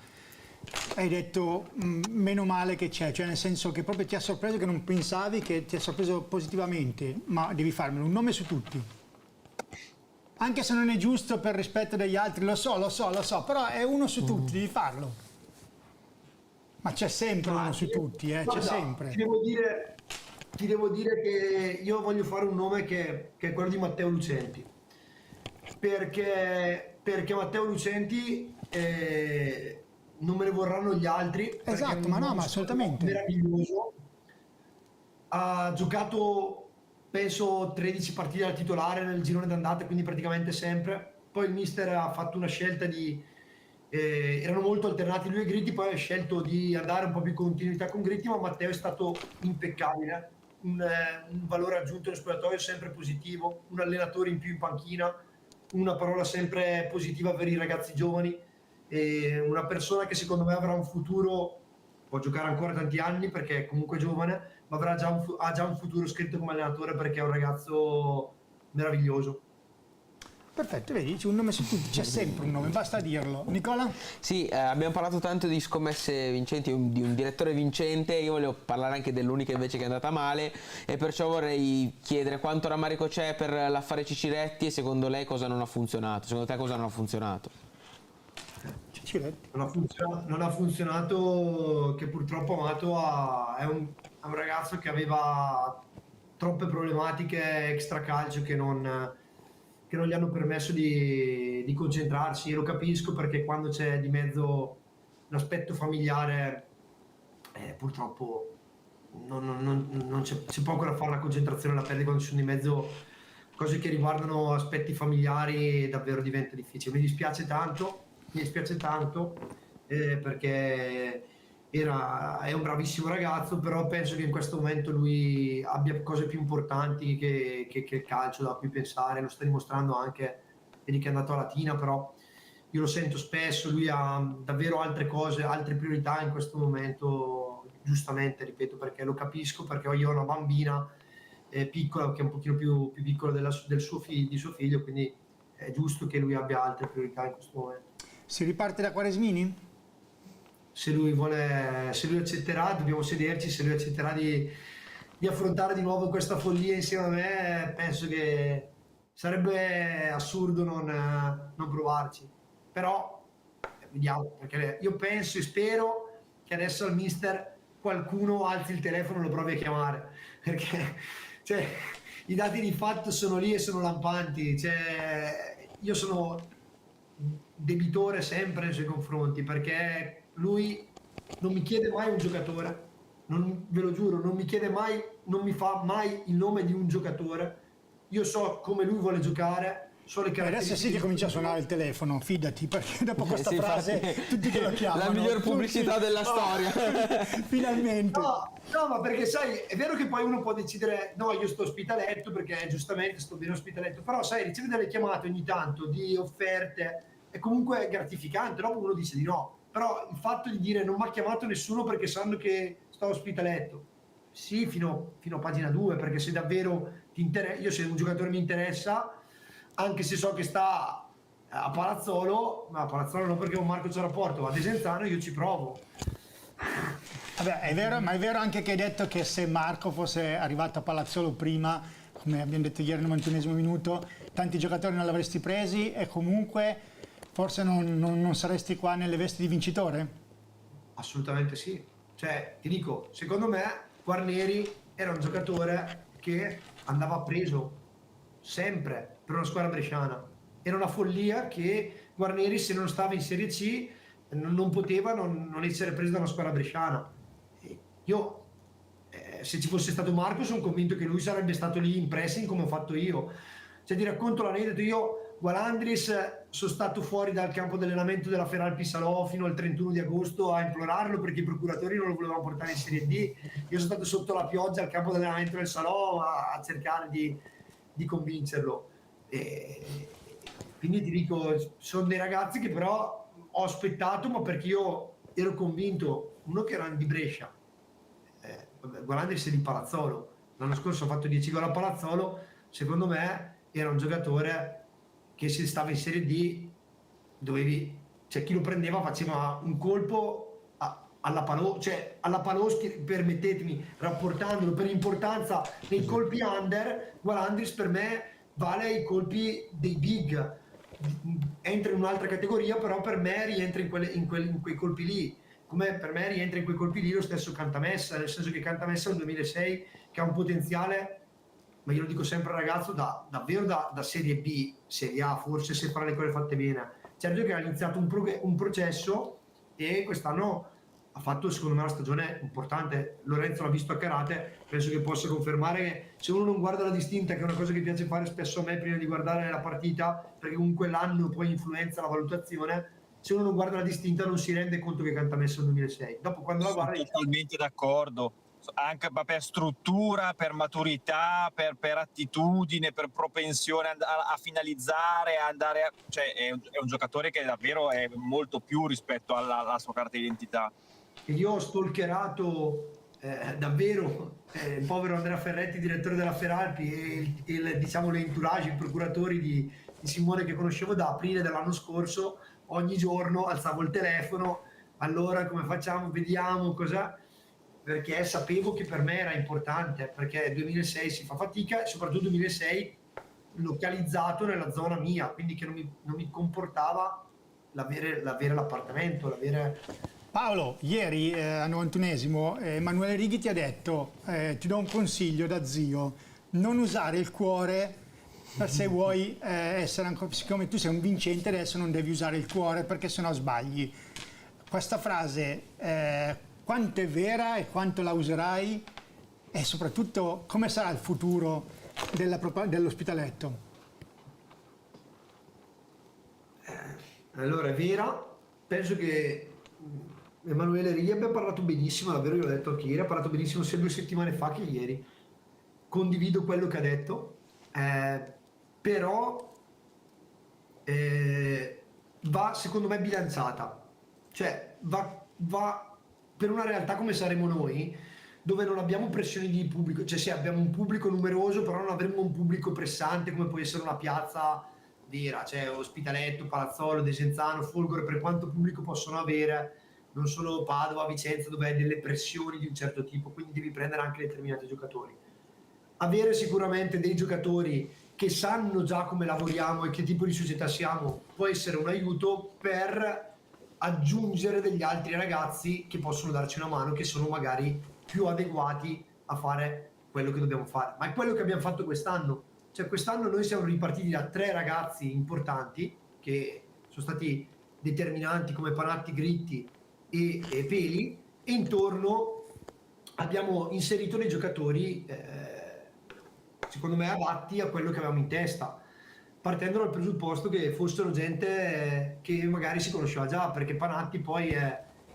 hai detto meno male che c'è, cioè nel senso che proprio ti ha sorpreso, che non pensavi, che ti ha sorpreso positivamente, ma devi farmelo, un nome su tutti. Anche se non è giusto per rispetto degli altri, lo so, però è uno su tutti, devi farlo. Ma c'è sempre uno su tutti, c'è sempre. Ti devo dire che io voglio fare un nome che è quello di Matteo Lucenti, perché Matteo Lucenti non me ne vorranno gli altri. Esatto, ma no, ma assolutamente. Meraviglioso. Ha giocato penso 13 partite da titolare nel girone d'andata, quindi praticamente sempre. Poi il mister ha fatto una scelta erano molto alternati lui e Gritti, poi ha scelto di andare un po' più in continuità con Gritti, ma Matteo è stato impeccabile. Un valore aggiunto nello spogliatoio sempre positivo, un allenatore in più in panchina, una parola sempre positiva per i ragazzi giovani, e una persona che secondo me avrà un futuro, può giocare ancora tanti anni perché è comunque giovane, ma ha già un futuro scritto come allenatore, perché è un ragazzo meraviglioso. Perfetto, vedi, c'è un nome su tutti, c'è sempre un nome, basta dirlo. Nicola? Sì, abbiamo parlato tanto di scommesse vincenti, di un direttore vincente. Io volevo parlare anche dell'unica invece che è andata male, e perciò vorrei chiedere quanto rammarico c'è per l'affare Ciciretti e secondo lei cosa non ha funzionato. Secondo te cosa non ha funzionato? Ciciretti. Non ha funzionato, che purtroppo Amato è un ragazzo che aveva troppe problematiche extracalcio che non gli hanno permesso di concentrarsi. Io lo capisco, perché quando c'è di mezzo l'aspetto familiare, purtroppo non c'è poco da fare, la concentrazione la perde quando ci sono di mezzo cose che riguardano aspetti familiari, davvero diventa difficile. Mi dispiace tanto perché è un bravissimo ragazzo, però penso che in questo momento lui abbia cose più importanti che il calcio da cui pensare. Lo sta dimostrando anche, vedi che è andato a Latina, però io lo sento spesso, lui ha davvero altre cose, altre priorità in questo momento, giustamente, ripeto, perché lo capisco, perché io ho una bambina piccola, che è un pochino più piccola di suo figlio, quindi è giusto che lui abbia altre priorità in questo momento. Si riparte da Quaresmini? Se lui accetterà, dobbiamo sederci, se lui accetterà di di affrontare di nuovo questa follia insieme a me, penso che sarebbe assurdo non provarci. Però vediamo, perché io penso e spero che adesso al mister qualcuno alzi il telefono e lo provi a chiamare, perché cioè, i dati di fatto sono lì e sono lampanti. Cioè, io sono debitore sempre nei suoi confronti, perché lui non mi chiede mai un giocatore, ve lo giuro, non mi chiede mai, non mi fa mai il nome di un giocatore. Io so come lui vuole giocare, so le caratteristiche. Adesso sì che comincia a suonare il telefono, fidati, perché dopo questa Sì, frase infatti, tutti che lo chiamano. la miglior pubblicità Tutti. della storia. Finalmente. No, ma perché sai, è vero che poi uno può decidere, no, io sto ospitaletto perché giustamente sto bene ospitaletto, però sai, ricevere delle chiamate ogni tanto di offerte è comunque gratificante, dopo uno dice di no. Però il fatto di dire non mi ha chiamato nessuno perché sanno che sto ospitaletto, sì, fino a pagina 2, perché se davvero ti interessa, io se un giocatore mi interessa, anche se so che sta a Palazzolo, ma a Palazzolo non perché con Marco c'è rapporto, ma a Desenzano io ci provo. Vabbè, è vero, ma è vero anche che hai detto che se Marco fosse arrivato a Palazzolo prima, come abbiamo detto ieri nel 91esimo minuto, tanti giocatori non li avresti presi e comunque forse non saresti qua nelle vesti di vincitore? Assolutamente sì. Cioè, ti dico, secondo me Guarneri era un giocatore che andava preso sempre per una squadra bresciana. Era una follia che Guarneri, se non stava in Serie C, non poteva non essere preso da una squadra bresciana. Io, se ci fosse stato Marco, sono convinto che lui sarebbe stato lì in pressing come ho fatto io. Cioè, ti racconto l'aneddoto, io Gualandris sono stato fuori dal campo di allenamento della Feralpi Salò fino al 31 di agosto a implorarlo perché i procuratori non lo volevano portare in Serie D. Io sono stato sotto la pioggia al campo di allenamento del Salò a cercare di convincerlo. Quindi ti dico, sono dei ragazzi che però ho aspettato, ma perché io ero convinto, uno che era di Brescia, Gualandris è di Palazzolo, l'anno scorso ha fatto 10 gol a Palazzolo, secondo me era un giocatore che se stava in Serie D dovevi, cioè chi lo prendeva faceva un colpo alla Paloschi, permettetemi, rapportandolo per importanza nei colpi under, Gualandris per me vale i colpi dei big, entra in un'altra categoria, però per me rientra in quei colpi lì, come per me rientra in quei colpi lì lo stesso Cantamessa, nel senso che Cantamessa è un 2006 che ha un potenziale, ma io lo dico sempre al ragazzo, davvero da Serie B, Serie A, forse se fa le cose fatte bene. Certo che ha iniziato un processo e quest'anno ha fatto secondo me una stagione importante. Lorenzo l'ha visto a karate, penso che possa confermare che se uno non guarda la distinta, che è una cosa che piace fare spesso a me prima di guardare la partita, perché comunque l'anno poi influenza la valutazione, se uno non guarda la distinta non si rende conto che Cantamessa è il 2006. Dopo quando la guarda... Sono totalmente d'accordo. Anche per struttura, per maturità, per attitudine, per propensione a finalizzare, a andare cioè è un giocatore che davvero è molto più rispetto alla sua carta d'identità. Io ho stalkerato davvero il povero Andrea Ferretti, direttore della Feralpi, e diciamo l'entourage, i procuratori di Simone che conoscevo da aprile dell'anno scorso. Ogni giorno alzavo il telefono, allora come facciamo, vediamo cosa, perché sapevo che per me era importante, perché nel 2006 si fa fatica e soprattutto nel 2006 localizzato nella zona mia, quindi che non mi comportava l'avere l'appartamento, l'avere... Paolo, ieri al 91esimo Emanuele Righi ti ha detto, ti do un consiglio da zio, non usare il cuore se vuoi essere ancora, siccome tu sei un vincente adesso non devi usare il cuore perché sennò sbagli. Questa frase quanto è vera e quanto la userai e soprattutto come sarà il futuro dell'Ospitaletto? Allora, è vera, penso che Emanuele Righi abbia parlato benissimo, davvero, io l'ho detto anche ieri, ha parlato benissimo sia 2 settimane fa che ieri, condivido quello che ha detto, però va secondo me bilanciata, cioè va per una realtà come saremo noi, dove non abbiamo pressioni di pubblico, cioè sì, abbiamo un pubblico numeroso, però non avremo un pubblico pressante come può essere una piazza vera, cioè Ospitaletto, Palazzolo, Desenzano, Folgore, per quanto pubblico possono avere, non solo Padova, Vicenza, dove hai delle pressioni di un certo tipo, quindi devi prendere anche determinati giocatori. Avere sicuramente dei giocatori che sanno già come lavoriamo e che tipo di società siamo può essere un aiuto per aggiungere degli altri ragazzi che possono darci una mano, che sono magari più adeguati a fare quello che dobbiamo fare. Ma è quello che abbiamo fatto quest'anno. Cioè quest'anno noi siamo ripartiti da 3 ragazzi importanti che sono stati determinanti come Panatti, Gritti e Peli, e intorno abbiamo inserito dei giocatori secondo me adatti a quello che avevamo in testa, partendo dal presupposto che fossero gente che magari si conosceva già, perché Panatti poi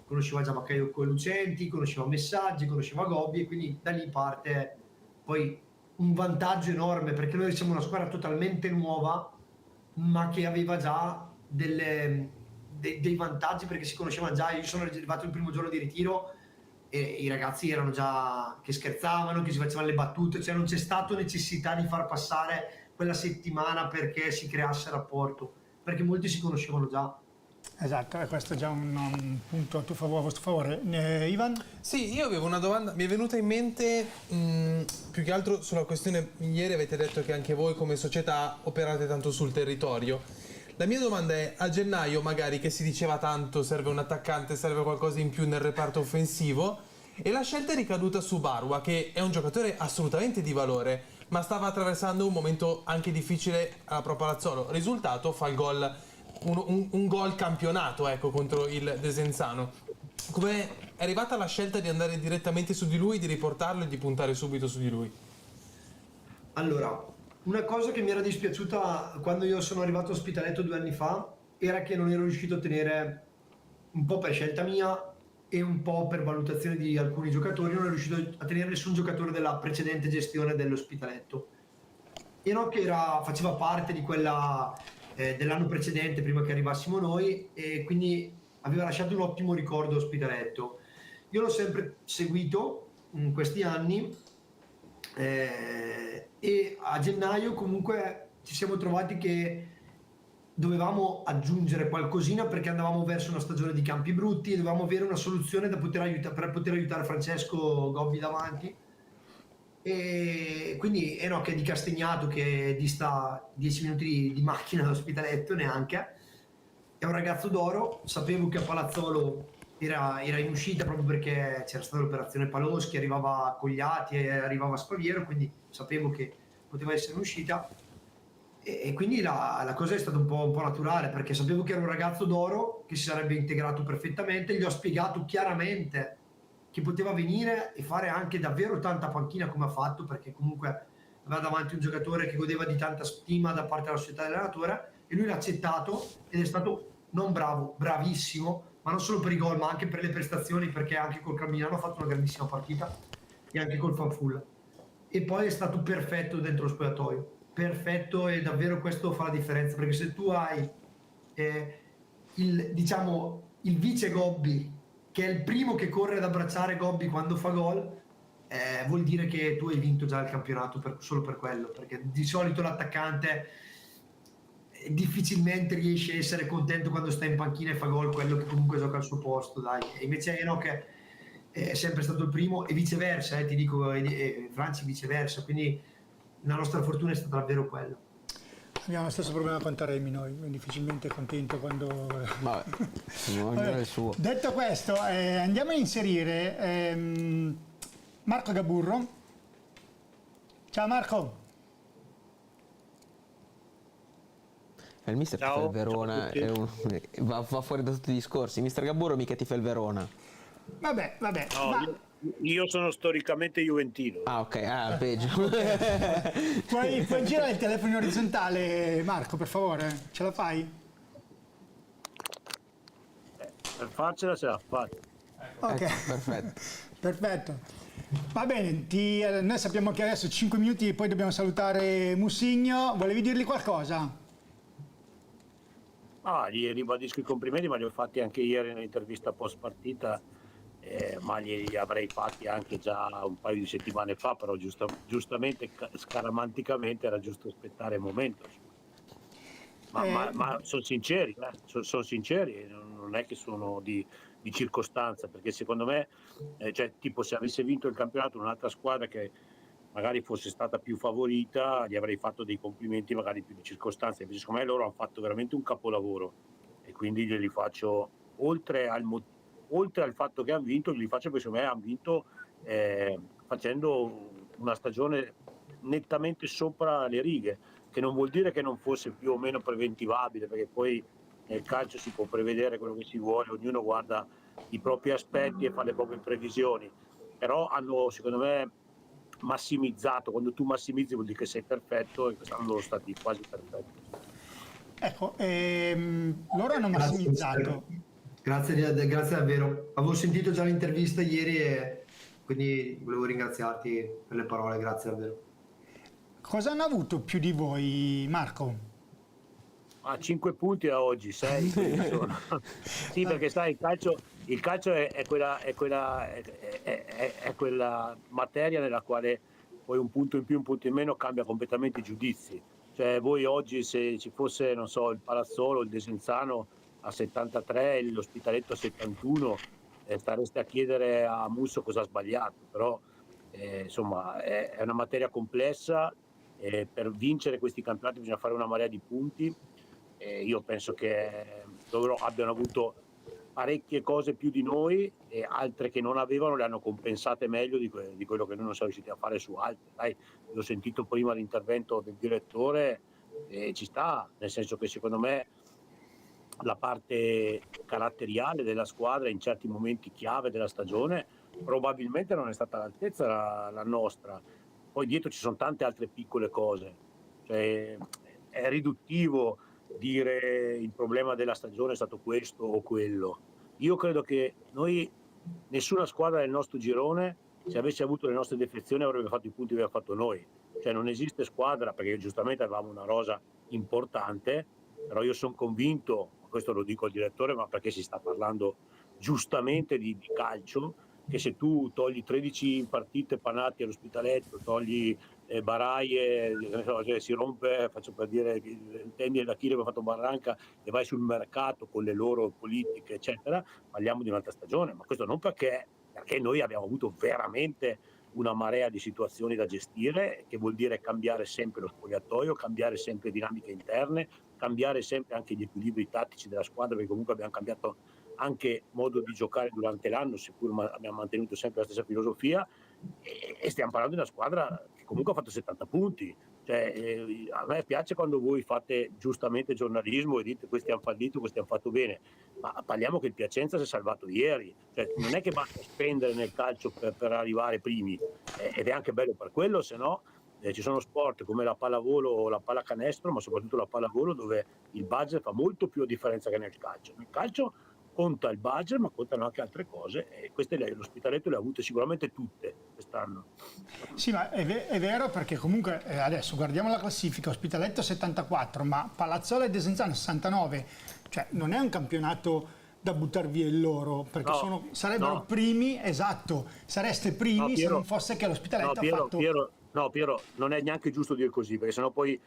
conosceva già Bakayoko e Lucenti, conosceva Messaggi, conosceva Gobbi, e quindi da lì parte poi un vantaggio enorme, perché noi siamo una squadra totalmente nuova ma che aveva già dei vantaggi perché si conoscevano già. Io sono arrivato il primo giorno di ritiro e i ragazzi erano già che scherzavano, che si facevano le battute, cioè non c'è stata necessità di far passare quella settimana perché si creasse rapporto, perché molti si conoscevano già. Esatto, e questo è già un punto a vostro favore. Ivan? Sì, io avevo una domanda, mi è venuta in mente più che altro sulla questione, ieri avete detto che anche voi come società operate tanto sul territorio. La mia domanda è, a gennaio magari che si diceva tanto serve un attaccante, serve qualcosa in più nel reparto offensivo, e la scelta è ricaduta su Barua, che è un giocatore assolutamente di valore, ma stava attraversando un momento anche difficile a Pro Palazzolo. Risultato, fa il gol, un gol campionato, ecco, contro il Desenzano. Come è arrivata la scelta di andare direttamente su di lui, di riportarlo e di puntare subito su di lui? Allora, una cosa che mi era dispiaciuta quando io sono arrivato a Ospitaletto 2 anni fa era che non ero riuscito a tenere, un po' per scelta mia e un po' per valutazione di alcuni giocatori, non ero riuscito a tenere nessun giocatore della precedente gestione dell'Ospitaletto. Enoch faceva parte di quella dell'anno precedente, prima che arrivassimo noi, e quindi aveva lasciato un ottimo ricordo a Ospitaletto. Io l'ho sempre seguito in questi anni e a gennaio comunque ci siamo trovati che dovevamo aggiungere qualcosina perché andavamo verso una stagione di campi brutti e dovevamo avere una soluzione per poter aiutare Francesco Gobbi davanti, e quindi Enoch è di Castagnato, che dista 10 minuti di macchina da Ospitaletto neanche, è un ragazzo d'oro. Sapevo che a Palazzolo era in uscita proprio perché c'era stata l'operazione Paloschi, arrivava Cogliati e arrivava Spaviero, quindi sapevo che poteva essere in uscita, e quindi la cosa è stata un po' naturale, perché sapevo che era un ragazzo d'oro che si sarebbe integrato perfettamente. Gli ho spiegato chiaramente che poteva venire e fare anche davvero tanta panchina come ha fatto, perché comunque aveva davanti un giocatore che godeva di tanta stima da parte della società dell'allenatore, e lui l'ha accettato ed è stato non bravo, bravissimo, ma non solo per i gol ma anche per le prestazioni, perché anche col Carmignano ha fatto una grandissima partita e anche col Fanfulla, e poi è stato perfetto dentro lo spogliatoio, perfetto, e davvero questo fa la differenza, perché se tu hai il vice Gobbi, che è il primo che corre ad abbracciare Gobbi quando fa gol, vuol dire che tu hai vinto già il campionato solo per quello, perché di solito l'attaccante difficilmente riesce a essere contento quando sta in panchina e fa gol quello che comunque gioca al suo posto, dai. E invece Enoch è sempre stato il primo, e viceversa, ti dico, Franci viceversa, quindi la nostra fortuna è stata davvero quella. Abbiamo lo stesso problema con Taremi noi, difficilmente contento quando... Vabbè, ognuno ha il suo. Detto questo, andiamo a inserire Marco Gaburro. Ciao Marco. Il mister tifa il Verona, va fuori da tutti i discorsi. Mister Gaburro mica tifa il Verona. Vabbè. No, io sono storicamente juventino. Ah, ok, peggio. Puoi girare il telefono in orizzontale, Marco, per favore? Ce la fai? Per farcela ce la faccio. Ok, Perfetto. perfetto. Va bene, noi sappiamo che adesso 5 minuti e poi dobbiamo salutare Musigno. Volevi dirgli qualcosa? Gli ribadisco i complimenti, ma li ho fatti anche ieri nell'intervista post partita, ma li avrei fatti anche già un paio di settimane fa, però giustamente, scaramanticamente era giusto aspettare il momento. Ma sono sinceri, sono sinceri, non non è che sono di circostanza, perché secondo me, cioè, tipo se avesse vinto il campionato un'altra squadra che magari fosse stata più favorita, gli avrei fatto dei complimenti magari più di circostanza, invece secondo me loro hanno fatto veramente un capolavoro e quindi glieli faccio, oltre al fatto che hanno vinto, glieli faccio perché secondo me hanno vinto facendo una stagione nettamente sopra le righe, che non vuol dire che non fosse più o meno preventivabile, perché poi nel calcio si può prevedere quello che si vuole, ognuno guarda i propri aspetti e fa le proprie previsioni, però hanno secondo me massimizzato. Quando tu massimizzi vuol dire che sei perfetto, e quest'anno sono stati quasi perfetti. Ecco, loro hanno massimizzato. Grazie davvero. Avevo sentito già l'intervista ieri e quindi volevo ringraziarti per le parole, grazie davvero. Cosa hanno avuto più di voi, Marco? 5 punti a oggi, 6 sono. Sì, perché sai, il calcio è quella materia nella quale poi un punto in più, un punto in meno cambia completamente i giudizi. Cioè voi oggi, se ci fosse, non so, il Palazzolo, il Desenzano a 73 e l'Ospitaletto a 71, stareste a chiedere a Musso cosa ha sbagliato, però insomma è una materia complessa, per vincere questi campionati bisogna fare una marea di punti. Io penso che loro abbiano avuto parecchie cose più di noi e altre che non avevano le hanno compensate meglio di quello che noi non siamo riusciti a fare su altre. Dai, l'ho sentito prima l'intervento del direttore e ci sta, nel senso che secondo me la parte caratteriale della squadra in certi momenti chiave della stagione probabilmente non è stata all'altezza la nostra. Poi dietro ci sono tante altre piccole cose, cioè, è riduttivo dire il problema della stagione è stato questo o quello. Io credo che nessuna squadra del nostro girone, se avesse avuto le nostre defezioni, avrebbe fatto i punti che abbiamo fatto noi. Cioè non esiste squadra, perché giustamente avevamo una rosa importante, però io sono convinto, questo lo dico al direttore, ma perché si sta parlando giustamente di calcio, che se tu togli 13 partite Panatti all'Ospitaletto, togli Baraie, cioè si rompe, faccio per dire, tendi l'Achille che ha fatto Barranca e vai sul mercato con le loro politiche eccetera, parliamo di un'altra stagione, ma questo non perché noi abbiamo avuto veramente una marea di situazioni da gestire, che vuol dire cambiare sempre lo spogliatoio, cambiare sempre le dinamiche interne, cambiare sempre anche gli equilibri tattici della squadra, perché comunque abbiamo cambiato anche modo di giocare durante l'anno, seppur abbiamo mantenuto sempre la stessa filosofia, e stiamo parlando di una squadra che comunque ha fatto 70 punti. Cioè, a me piace quando voi fate giustamente giornalismo e dite questi hanno fallito, questi hanno fatto bene, ma parliamo che il Piacenza si è salvato ieri, cioè, non è che basta spendere nel calcio per arrivare primi, ed è anche bello per quello, se no ci sono sport come la pallavolo o la pallacanestro, ma soprattutto la pallavolo, dove il budget fa molto più differenza che nel calcio. Nel calcio conta il budget, ma contano anche altre cose, e queste l'Ospitaletto le ha avute sicuramente tutte quest'anno. Sì, ma è vero, perché comunque adesso guardiamo la classifica: Ospitaletto 74, ma Palazzolo e Desenzano 69, cioè non è un campionato da buttar via il loro, perché sarebbero primi, esatto, sareste primi, Piero, se non fosse che l'Ospitaletto ha fatto... Piero, non è neanche giusto dire così, perché sennò poi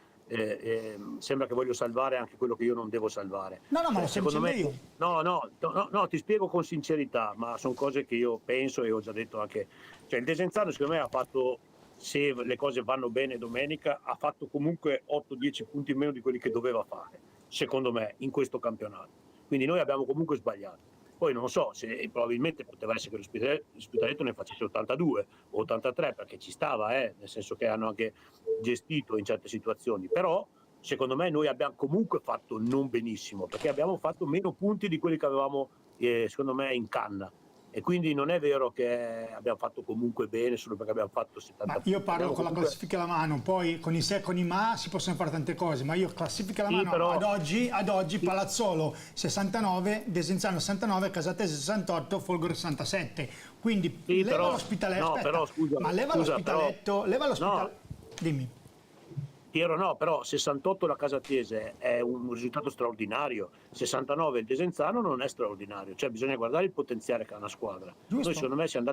sembra che voglio salvare anche quello che io non devo salvare. No, ma lo secondo me io. No, ti spiego con sincerità, ma sono cose che io penso e ho già detto anche. Cioè, il Desenzano secondo me ha fatto, se le cose vanno bene domenica, ha fatto comunque 8-10 punti in meno di quelli che doveva fare, secondo me, in questo campionato. Quindi noi abbiamo comunque sbagliato. Poi non so, se probabilmente poteva essere che l'Ospitaletto ne facesse 82 o 83, perché ci stava, nel senso che hanno anche gestito in certe situazioni, però secondo me noi abbiamo comunque fatto non benissimo, perché abbiamo fatto meno punti di quelli che avevamo secondo me in canna, e quindi non è vero che abbiamo fatto comunque bene solo perché abbiamo fatto 70 punti. Io parlo con la classifica alla mano, poi con i se e con i ma si possono fare tante cose, ma io classifica alla mano, però, ad oggi Palazzolo 69, Desenzano 69, Casatese 68, Folgore 67, quindi leva l'Ospitaletto, dimmi. Piero, però 68 la Casatese è un risultato straordinario, 69 il Desenzano non è straordinario, cioè bisogna guardare il potenziale che ha una squadra. Giusto. Noi secondo me siamo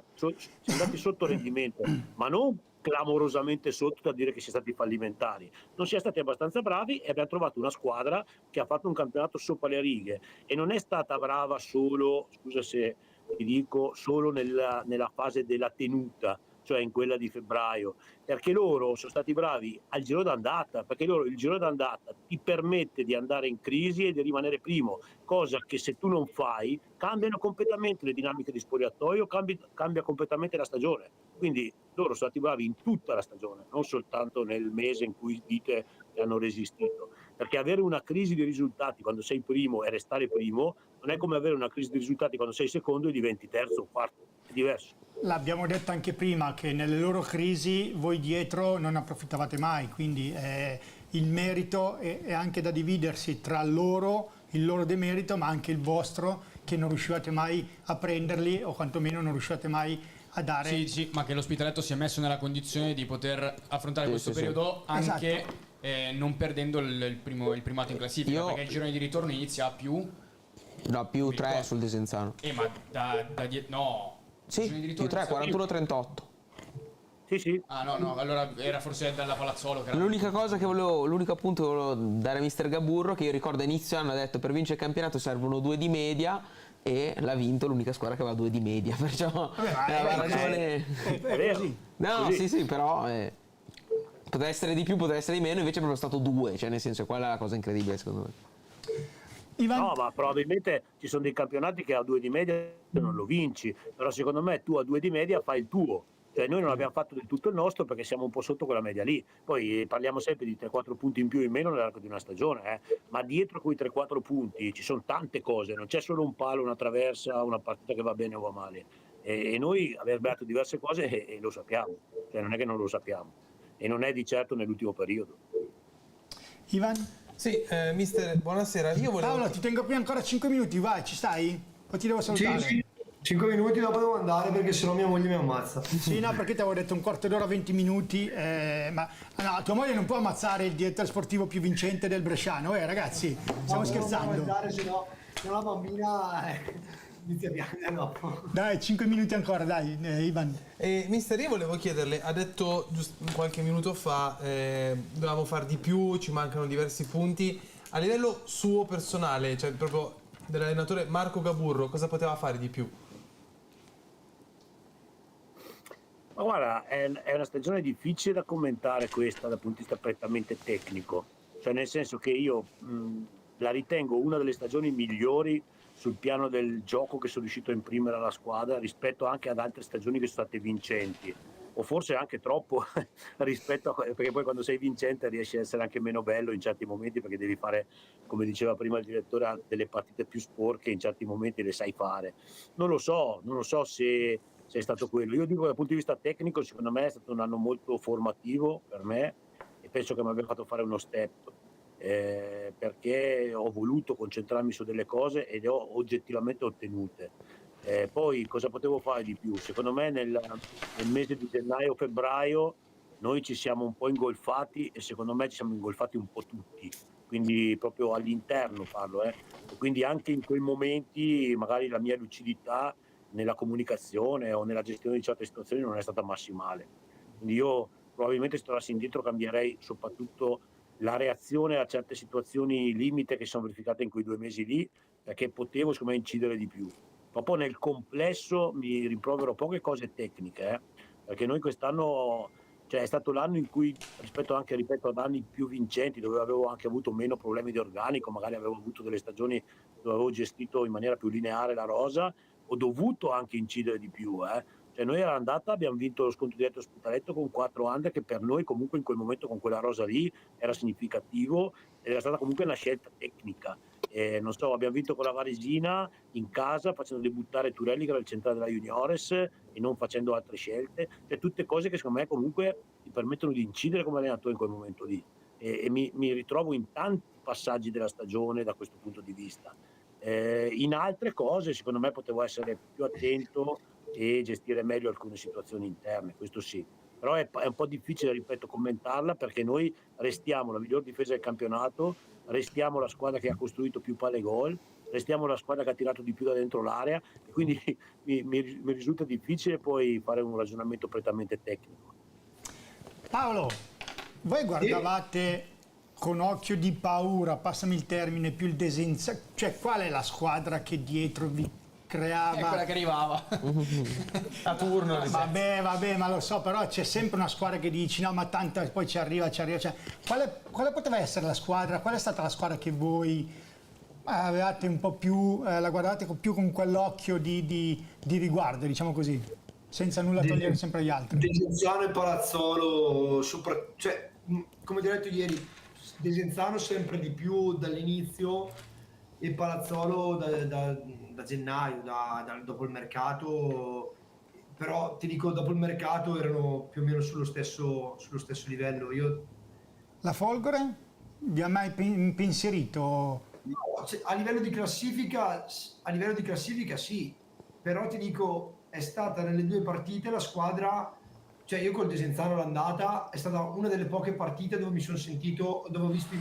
andati sotto rendimento, ma non clamorosamente sotto da dire che si è stati fallimentari. Non si è stati abbastanza bravi e abbiamo trovato una squadra che ha fatto un campionato sopra le righe e non è stata brava solo, scusa se ti dico, solo nella fase della tenuta, cioè in quella di febbraio, perché loro sono stati bravi al giro d'andata, perché loro il giro d'andata ti permette di andare in crisi e di rimanere primo, cosa che se tu non fai cambiano completamente le dinamiche di spogliatoio, cambia completamente la stagione. Quindi loro sono stati bravi in tutta la stagione, non soltanto nel mese in cui dite che hanno resistito, perché avere una crisi di risultati quando sei primo e restare primo non è come avere una crisi di risultati quando sei secondo e diventi terzo o quarto, è diverso. L'abbiamo detto anche prima che nelle loro crisi voi dietro non approfittavate mai, quindi il merito è anche da dividersi tra loro, il loro demerito, ma anche il vostro, che non riuscivate mai a prenderli o quantomeno non riuscivate mai a dare. Sì, ma che l'Ospitaletto si è messo nella condizione di poter affrontare questo periodo anche non perdendo il primato in classifica, perché il girone di ritorno inizia a più 3 sul Desenzano. ma no. Sì, più 3, 41-38. Sì. Ah no, allora era forse dalla Palazzolo che era... L'unico appunto che volevo dare a Mister Gaburro, che io ricordo a inizio anno ha detto per vincere il campionato servono 2 di media e l'ha vinto l'unica squadra che aveva 2 di media, perciò aveva ragione. È così. No, sì, però poteva essere di più, poteva essere di meno, invece è proprio stato 2, cioè nel senso quella è la cosa incredibile secondo me. Ivan? No, ma probabilmente ci sono dei campionati che a 2 di media non lo vinci, però secondo me tu a 2 di media fai il tuo. Cioè noi non abbiamo fatto del tutto il nostro perché siamo un po' sotto quella media lì. Poi parliamo sempre di 3-4 punti in più o in meno nell'arco di una stagione, ma dietro quei 3-4 punti ci sono tante cose, non c'è solo un palo, una traversa, una partita che va bene o va male. E noi abbiamo sbagliato diverse cose e lo sappiamo, cioè non è che non lo sappiamo. E non è di certo nell'ultimo periodo. Ivan? Sì, mister, buonasera. Io volevo... Paolo, ti tengo qui ancora 5 minuti, vai, ci stai? Poi ti devo salutare. Sì. 5 minuti dopo devo andare perché sennò mia moglie mi ammazza. Sì, no, perché ti avevo detto un quarto d'ora, 20 minuti, ma no, tua moglie non può ammazzare il direttore sportivo più vincente del Bresciano, ragazzi, stiamo scherzando. Se no la bambina inizia a piangere dopo. Dai, 5 minuti ancora, dai, Ivan. Mister, io volevo chiederle, ha detto qualche minuto fa, dovevamo fare di più, ci mancano diversi punti. A livello suo personale, cioè proprio dell'allenatore Marco Gaburro, cosa poteva fare di più? Ma guarda, è una stagione difficile da commentare questa dal punto di vista prettamente tecnico, cioè nel senso che io la ritengo una delle stagioni migliori sul piano del gioco che sono riuscito a imprimere alla squadra rispetto anche ad altre stagioni che sono state vincenti, o forse anche troppo rispetto perché poi quando sei vincente riesci a essere anche meno bello in certi momenti perché devi fare, come diceva prima il direttore, delle partite più sporche, in certi momenti le sai fare. Non lo so se è stato quello. Io dico che dal punto di vista tecnico secondo me è stato un anno molto formativo per me e penso che mi abbia fatto fare uno step perché ho voluto concentrarmi su delle cose e le ho oggettivamente ottenute. Poi cosa potevo fare di più? Secondo me nel mese di gennaio-febbraio noi ci siamo un po' ingolfati e secondo me ci siamo ingolfati un po' tutti, quindi proprio all'interno parlo. Quindi anche in quei momenti magari la mia lucidità nella comunicazione o nella gestione di certe situazioni non è stata massimale. Quindi io probabilmente se tornassi indietro cambierei soprattutto la reazione a certe situazioni limite che si sono verificate in quei 2 mesi lì, perché potevo secondo me incidere di più. Proprio nel complesso mi rimprovero poche cose tecniche, perché noi quest'anno, cioè è stato l'anno in cui rispetto anche, ripeto, ad anni più vincenti dove avevo anche avuto meno problemi di organico, magari avevo avuto delle stagioni dove avevo gestito in maniera più lineare la rosa, ho dovuto anche incidere di più. Cioè noi era andata, abbiamo vinto lo sconto diretto Ospitaletto con 4 under che per noi comunque in quel momento con quella rosa lì era significativo ed era stata comunque una scelta tecnica. Non so, abbiamo vinto con la Varesina in casa facendo debuttare Turelli che era il centrale della Juniores e non facendo altre scelte, cioè tutte cose che secondo me comunque ti permettono di incidere come allenatore in quel momento lì e mi ritrovo in tanti passaggi della stagione da questo punto di vista. In altre cose secondo me potevo essere più attento e gestire meglio alcune situazioni interne, questo sì, però è un po' difficile, ripeto, commentarla perché noi restiamo la miglior difesa del campionato, restiamo la squadra che ha costruito più palle gol, restiamo la squadra che ha tirato di più da dentro l'area e quindi mi risulta difficile poi fare un ragionamento prettamente tecnico. Paolo, voi guardavate con occhio di paura, passami il termine, più il cioè qual è la squadra che dietro vi creava? È quella che arrivava. A turno. Vabbè, ma lo so, però c'è sempre una squadra che dici no, ma tanto poi ci arriva. Cioè, quale poteva essere la squadra? Qual è stata la squadra che voi avevate un po' più, la guardavate più con quell'occhio di riguardo, diciamo così, senza nulla togliere sempre agli altri? Desenzano e Palazzolo, cioè, come ti ho detto ieri, Desenzano sempre di più dall'inizio e Palazzolo da gennaio, dopo il mercato, però ti dico, dopo il mercato erano più o meno sullo stesso livello. La Folgore vi ha mai impensierito? No, a livello di classifica sì, però ti dico, è stata nelle 2 partite la squadra, cioè io col Desenzano l'andata è stata una delle poche partite dove mi sono sentito, dove ho visto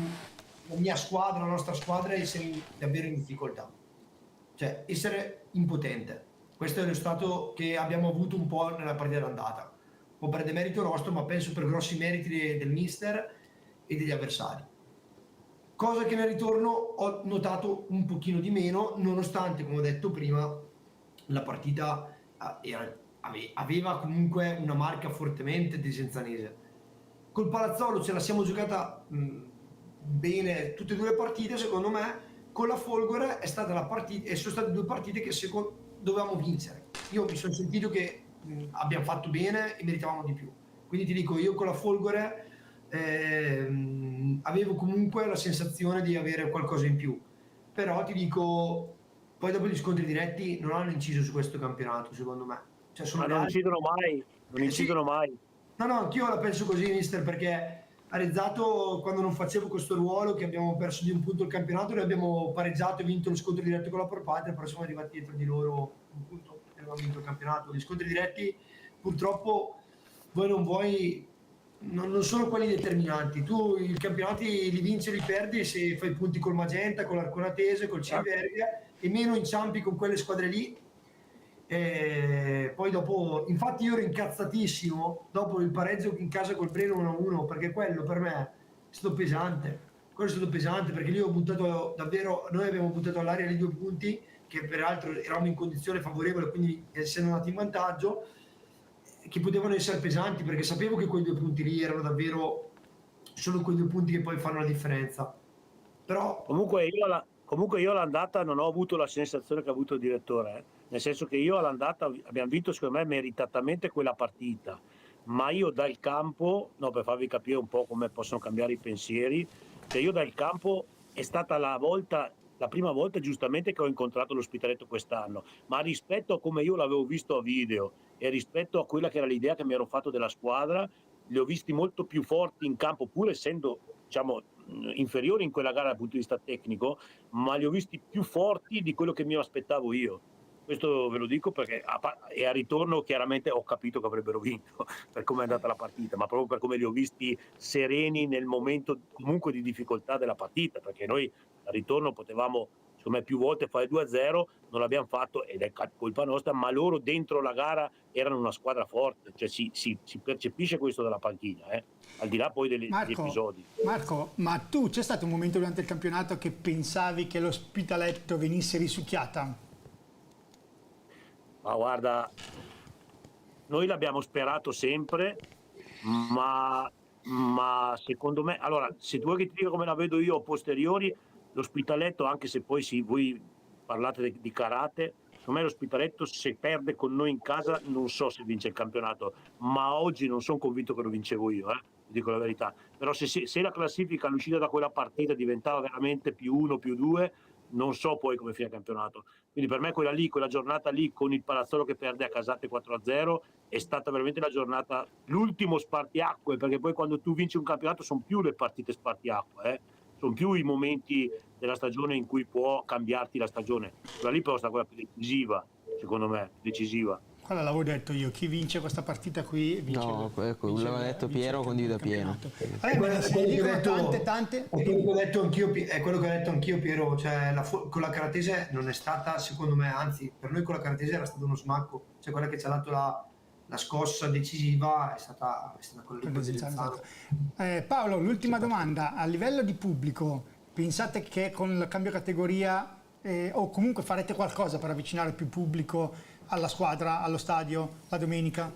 la mia squadra, la nostra squadra essere davvero in difficoltà, cioè essere impotente. Questo è lo stato che abbiamo avuto un po' nella partita dell'andata, un po' per demerito nostro, ma penso per grossi meriti del mister e degli avversari. Cosa che nel ritorno ho notato un pochino di meno, nonostante, come ho detto prima, la partita aveva comunque una marca fortemente desenzanese. Col Palazzolo ce la siamo giocata bene tutte e 2 le partite, secondo me. Con la Folgore è stata la partita, e sono state 2 partite che dovevamo vincere. Io mi sono sentito che abbiamo fatto bene e meritavamo di più. Quindi ti dico, io con la Folgore avevo comunque la sensazione di avere qualcosa in più, però ti dico, poi dopo gli scontri diretti non hanno inciso su questo campionato, secondo me. Cioè, Ma non incidono mai. No, anch'io la penso così, mister, perché Arezzato, quando non facevo questo ruolo, che abbiamo perso di un punto il campionato, noi abbiamo pareggiato e vinto lo scontro diretto con la Pro Patria, però siamo arrivati dietro di loro un punto e abbiamo vinto il campionato. Gli scontri diretti, purtroppo, vuoi non vuoi, non sono quelli determinanti. Tu i campionati li vinci e li perdi se fai punti col Magenta, con l'Arconatese, col Civerga, e meno inciampi con quelle squadre lì. E poi dopo, infatti io ero incazzatissimo dopo il pareggio in casa col Breno 1-1, perché quello per me è stato pesante. Quello è stato pesante perché lì ho buttato davvero, noi abbiamo buttato all'aria i 2 punti che peraltro eravamo in condizione favorevole, quindi essendo andati in vantaggio, che potevano essere pesanti, perché sapevo che quei 2 punti lì erano davvero solo quei 2 punti che poi fanno la differenza. Però Comunque io all'andata non ho avuto la sensazione che ha avuto il direttore, nel senso che io all'andata abbiamo vinto secondo me meritatamente quella partita, ma io dal campo, no, per farvi capire un po' come possono cambiare i pensieri, cioè io dal campo è stata la prima volta giustamente che ho incontrato l'Ospitaletto quest'anno, ma rispetto a come io l'avevo visto a video e rispetto a quella che era l'idea che mi ero fatto della squadra, li ho visti molto più forti in campo, pur essendo, diciamo, inferiori in quella gara dal punto di vista tecnico, ma li ho visti più forti di quello che mi aspettavo io. Questo ve lo dico perché e a ritorno chiaramente ho capito che avrebbero vinto per come è andata la partita, ma proprio per come li ho visti sereni nel momento comunque di difficoltà della partita, perché noi a ritorno potevamo secondo me più volte fare 2-0, non l'abbiamo fatto ed è colpa nostra, ma loro dentro la gara erano una squadra forte, cioè si percepisce questo dalla panchina, al di là poi degli episodi. Marco, ma tu c'è stato un momento durante il campionato che pensavi che l'Ospitaletto venisse risucchiata? Ma guarda, noi l'abbiamo sperato sempre, ma secondo me, allora, se tu vuoi che ti dica come la vedo io a posteriori, l'Ospitaletto, anche se poi voi parlate di karate, secondo me l'Ospitaletto se perde con noi in casa non so se vince il campionato, ma oggi non sono convinto che lo vincevo io, dico la verità. Però se la classifica all'uscita da quella partita diventava veramente +1, +2, non so poi come fine il campionato. Quindi per me quella giornata lì con il Palazzolo che perde a Casate 4-0 è stata veramente la giornata, l'ultimo spartiacque, perché poi quando tu vinci un campionato sono più le partite spartiacque, sono più i momenti della stagione in cui può cambiarti la stagione. Quella lì però è stata quella più decisiva, secondo me, decisiva. Quello l'avevo detto io, chi vince questa partita qui vince. No, ecco, l'aveva detto Piero, condivido pieno. Tante. È quello che ho detto anch'io, Piero, cioè con la Caratese non è stata, secondo me, anzi, per noi con la Caratese era stato uno smacco, cioè quella che ci ha dato la scossa decisiva è stata quella di Desenzano. Paolo, l'ultima domanda. A livello di pubblico, pensate che con il cambio categoria o comunque farete qualcosa per avvicinare più pubblico alla squadra, allo stadio, la domenica?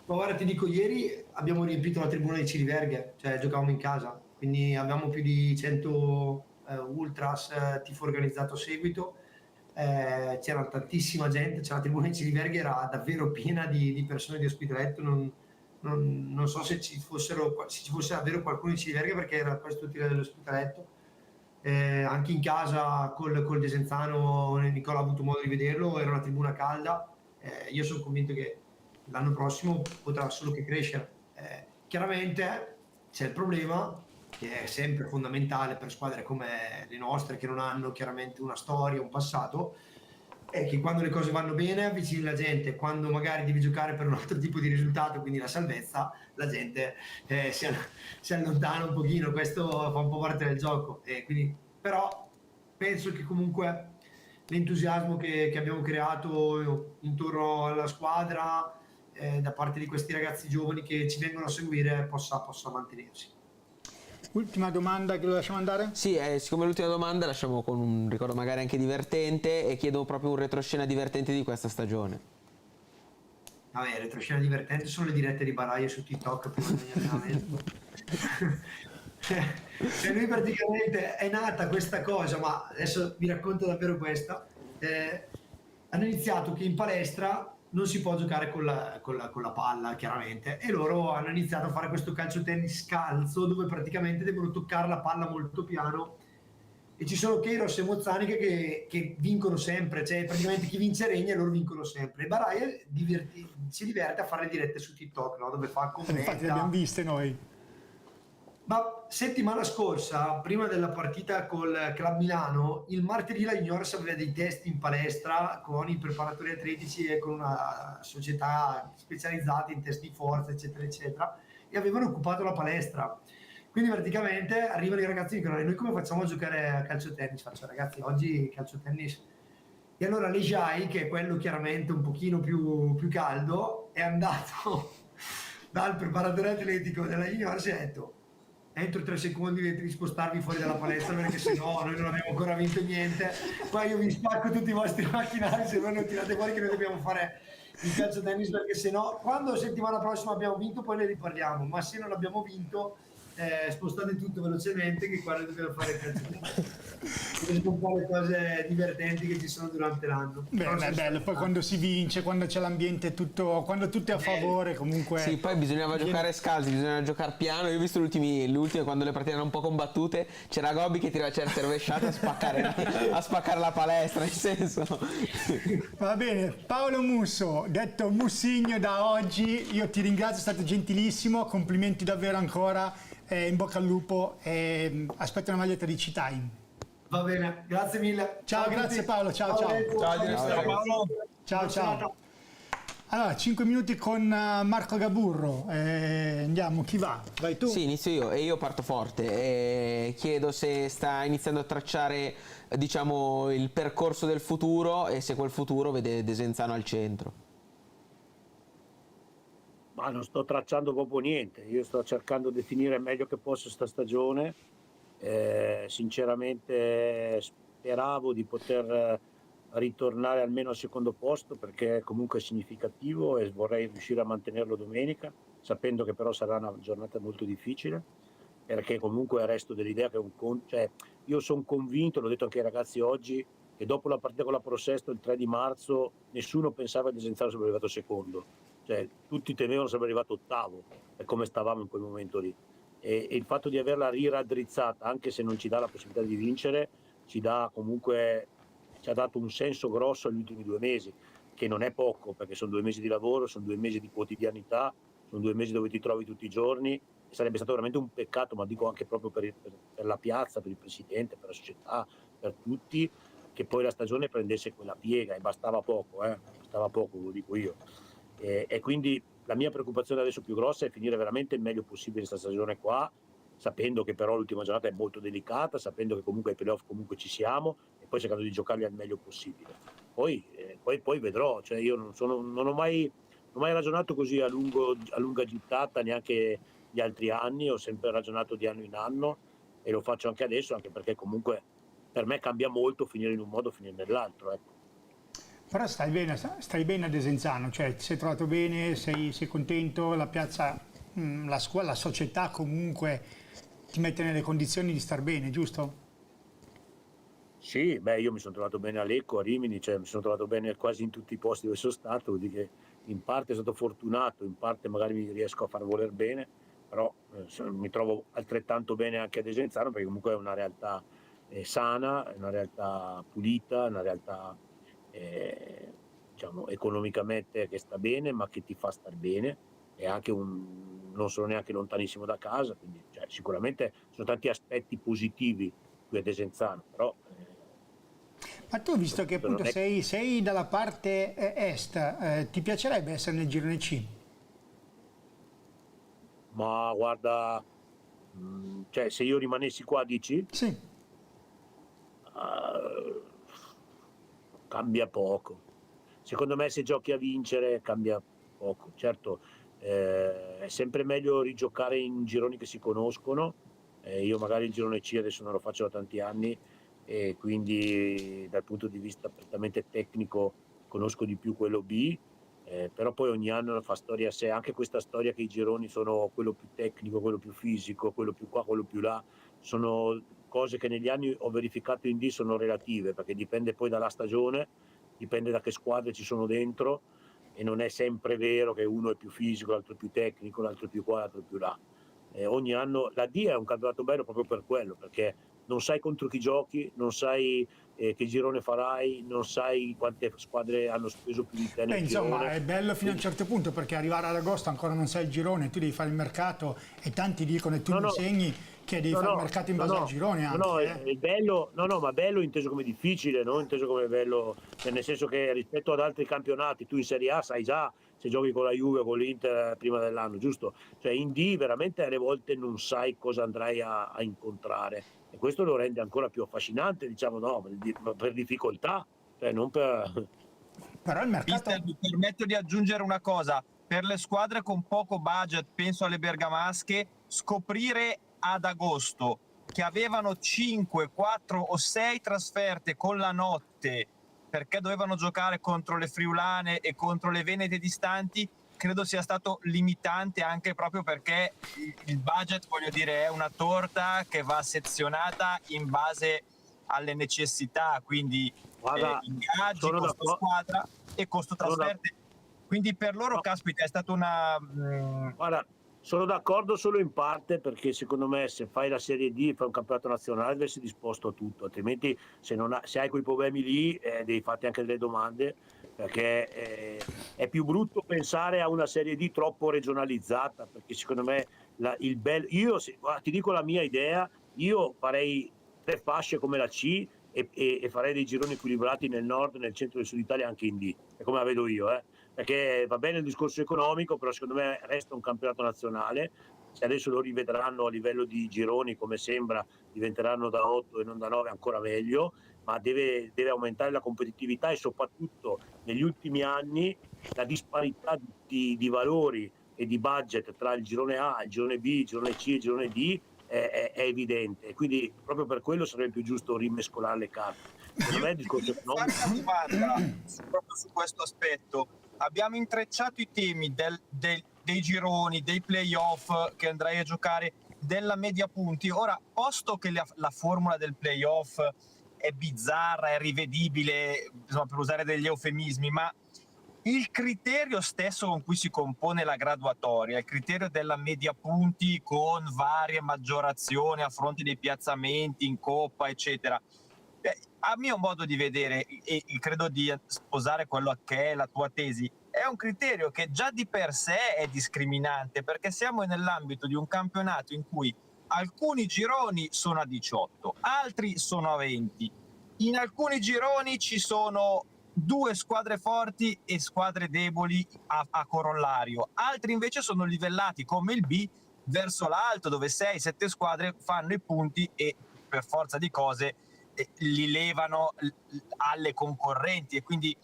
Ma guarda, ti dico, ieri abbiamo riempito la tribuna di Ciriverghe, cioè giocavamo in casa, quindi abbiamo più di 100 ultras, tifo organizzato a seguito. C'era tantissima gente, cioè la tribuna di Ciriverghe era davvero piena di persone di Ospitaletto, non so se ci fosse davvero qualcuno di Ciriverghe, perché era quasi tutti dell'Ospitaletto. Anche in casa col Desenzano, Nicola ha avuto modo di vederlo, era una tribuna calda. Io sono convinto che l'anno prossimo potrà solo che crescere. Chiaramente c'è il problema, che è sempre fondamentale per squadre come le nostre, che non hanno chiaramente una storia, un passato, è che quando le cose vanno bene avvicini la gente, quando magari devi giocare per un altro tipo di risultato, quindi la salvezza, la gente si allontana un pochino. Questo fa un po' parte del gioco. Quindi, però penso che comunque l'entusiasmo che abbiamo creato intorno alla squadra da parte di questi ragazzi giovani che ci vengono a seguire possa mantenersi. Ultima domanda che lo lasciamo andare? Sì, siccome l'ultima domanda lasciamo con un ricordo magari anche divertente e chiedo proprio un retroscena divertente di questa stagione. Vabbè, retroscena divertente sono le dirette di Baraia su TikTok prima degli allenamenti. Cioè, lui praticamente è nata questa cosa, ma adesso vi racconto davvero questa. Hanno iniziato che in palestra non si può giocare con la palla, chiaramente, e loro hanno iniziato a fare questo calcio tennis scalzo, dove praticamente devono toccare la palla molto piano, e ci sono Keiros e Mozzani che vincono sempre, cioè praticamente chi vince regna e loro vincono sempre. E Baraia si diverte a fare le dirette su TikTok, no? Dove fa commenta. Infatti le abbiamo viste noi. Ma settimana scorsa, prima della partita col Club Milano, il martedì la Juniors aveva dei test in palestra con i preparatori atletici e con una società specializzata in test di forza, eccetera, eccetera, e avevano occupato la palestra. Quindi praticamente arrivano i ragazzi e dicono: noi come facciamo a giocare a calcio tennis? Faccio: ragazzi, oggi calcio tennis. E allora Lejai, che è quello chiaramente un pochino più caldo, è andato dal preparatore atletico della Juniors e ha detto: entro 3 secondi devi spostarvi fuori dalla palestra, perché sennò noi non abbiamo ancora vinto niente. Qua io vi spacco tutti i vostri macchinari se voi non tirate fuori, che noi dobbiamo fare il calcio tennis, perché sennò quando settimana prossima abbiamo vinto poi ne riparliamo, ma se non abbiamo vinto spostate tutto velocemente, che qua noi dobbiamo fare il calcio tennis. Queste sono un po' le cose divertenti che ci sono durante l'anno. Beh, è bello, poi quando si vince, quando c'è l'ambiente tutto, quando tutto è a favore, comunque. Sì, poi bisognava giocare scalzi, bisognava giocare piano. Io ho visto le ultime, quando le partite erano un po' combattute, c'era Gobbi che tirava certe rovesciate a spaccare la palestra, nel senso. Va bene, Paolo Musso, detto Mussigno da oggi, io ti ringrazio, è stato gentilissimo, complimenti davvero ancora, in bocca al lupo, aspetto una maglietta di C-Time. Va bene, grazie mille. Ciao, grazie Paolo, ciao. Ciao Paolo. Ciao. Allora, 5 minuti con Marco Gaburro, andiamo, chi va? Vai tu? Sì, inizio io e io parto forte. Chiedo se sta iniziando a tracciare, diciamo, il percorso del futuro e se quel futuro vede Desenzano al centro. Ma non sto tracciando proprio niente, io sto cercando di definire il meglio che posso sta stagione. Sinceramente speravo di poter ritornare almeno al secondo posto, perché comunque è significativo e vorrei riuscire a mantenerlo domenica, sapendo che però sarà una giornata molto difficile, perché comunque resto dell'idea che io sono convinto, l'ho detto anche ai ragazzi oggi, che dopo la partita con la Prosesto il 3 di marzo nessuno pensava che Desenzano sarebbe arrivato secondo, cioè tutti temevano sarebbe arrivato ottavo, per come stavamo in quel momento lì. E il fatto di averla riraddrizzata, anche se non ci dà la possibilità di vincere, ci ha dato un senso grosso agli ultimi 2 mesi, che non è poco, perché sono 2 mesi di lavoro, sono 2 mesi di quotidianità, sono 2 mesi dove ti trovi tutti i giorni, e sarebbe stato veramente un peccato, ma dico anche proprio per la piazza, per il presidente, per la società, per tutti, che poi la stagione prendesse quella piega, e bastava poco, lo dico io. E quindi la mia preoccupazione adesso più grossa è finire veramente il meglio possibile questa stagione qua, sapendo che però l'ultima giornata è molto delicata, sapendo che comunque ai playoff comunque ci siamo, e poi cercando di giocarli al meglio possibile. Poi vedrò, cioè io non ho mai mai ragionato così a lunga gittata, neanche gli altri anni, ho sempre ragionato di anno in anno e lo faccio anche adesso, anche perché comunque per me cambia molto finire in un modo, finire nell'altro. Ecco. Però stai bene a Desenzano, cioè ti sei trovato bene, sei contento, la piazza, la scuola, la società comunque ti mette nelle condizioni di star bene, giusto? Sì, beh, io mi sono trovato bene a Lecco, a Rimini, cioè mi sono trovato bene quasi in tutti i posti dove sono stato, vuol dire che in parte sono stato fortunato, in parte magari mi riesco a far voler bene, però mi trovo altrettanto bene anche a Desenzano, perché comunque è una realtà sana, è una realtà pulita, è una realtà diciamo economicamente che sta bene, ma che ti fa star bene, e anche non sono neanche lontanissimo da casa, quindi cioè, sicuramente sono tanti aspetti positivi qui a Desenzano, però Ma tu, visto che appunto non è- sei dalla parte est, ti piacerebbe essere nel girone C? ma guarda, cioè se io rimanessi qua dici, Sì. cambia poco. Secondo me se giochi a vincere cambia poco. Certo, è sempre meglio rigiocare in gironi che si conoscono. Io magari il girone C adesso non lo faccio da tanti anni e quindi dal punto di vista prettamente tecnico conosco di più quello B, però poi ogni anno fa storia a sé, anche questa storia che i gironi sono quello più tecnico, quello più fisico, quello più qua, quello più là, sono cose che negli anni ho verificato in D sono relative, perché dipende poi dalla stagione, dipende da che squadre ci sono dentro e non è sempre vero che uno è più fisico, l'altro è più tecnico, l'altro è più qua, l'altro è più là. Ogni anno la D è un campionato bello proprio per quello, perché non sai contro chi giochi, non sai che girone farai, non sai quante squadre hanno speso più di te Beh, nel insomma, girone. è bello fino a un certo punto, perché arrivare ad agosto ancora non sai il girone, tu devi fare il mercato e tanti dicono, e tu mi insegni che devi fare il mercato in base al girone anche. È bello, ma bello inteso come difficile, non inteso come bello, cioè nel senso che rispetto ad altri campionati, tu in Serie A sai già se giochi con la Juve o con l'Inter prima dell'anno, giusto? Cioè in D veramente alle volte non sai cosa andrai a incontrare e questo lo rende ancora più affascinante, diciamo, no, per difficoltà, cioè non per... Però il mercato... Mister, mi permetto di aggiungere una cosa: per le squadre con poco budget, penso alle bergamasche, scoprire ad agosto che avevano 5, 4 o 6 trasferte con la notte perché dovevano giocare contro le friulane e contro le venete distanti, credo sia stato limitante, anche proprio perché il budget, voglio dire, è una torta che va sezionata in base alle necessità, quindi ingaggi, costo squadra e costo trasferte. Quindi per loro, caspita, è stata una... Guarda, sono d'accordo solo in parte, perché secondo me se fai la Serie D, fai un campionato nazionale, deve essere disposto a tutto, altrimenti se hai quei problemi lì devi farti anche delle domande, perché è più brutto pensare a una Serie D troppo regionalizzata, perché secondo me ti dico la mia idea, io farei 3 fasce come la C e farei dei gironi equilibrati nel nord, nel centro e nel sud Italia anche in D, è come la vedo io, perché va bene il discorso economico, però secondo me resta un campionato nazionale. Se adesso lo rivedranno a livello di gironi, come sembra, diventeranno da 8 e non da 9, ancora meglio, ma deve aumentare la competitività e soprattutto negli ultimi anni la disparità di valori e di budget tra il girone A, il girone B, il girone C e il girone D è evidente, quindi proprio per quello sarebbe più giusto rimescolare le carte. Secondo me il discorso economico... proprio su questo aspetto. Abbiamo intrecciato i temi dei gironi, dei playoff che andrai a giocare, della media punti. Ora, posto che la formula del playoff è bizzarra, è rivedibile, insomma, per usare degli eufemismi, ma il criterio stesso con cui si compone la graduatoria, il criterio della media punti con varie maggiorazioni a fronte dei piazzamenti in coppa, eccetera, a mio modo di vedere, e credo di sposare quello che è la tua tesi, è un criterio che già di per sé è discriminante, perché siamo nell'ambito di un campionato in cui alcuni gironi sono a 18, altri sono a 20. In alcuni gironi ci sono 2 squadre forti e squadre deboli a corollario, altri invece sono livellati come il B verso l'alto, dove 6-7 squadre fanno i punti e per forza di cose li levano alle concorrenti, e quindi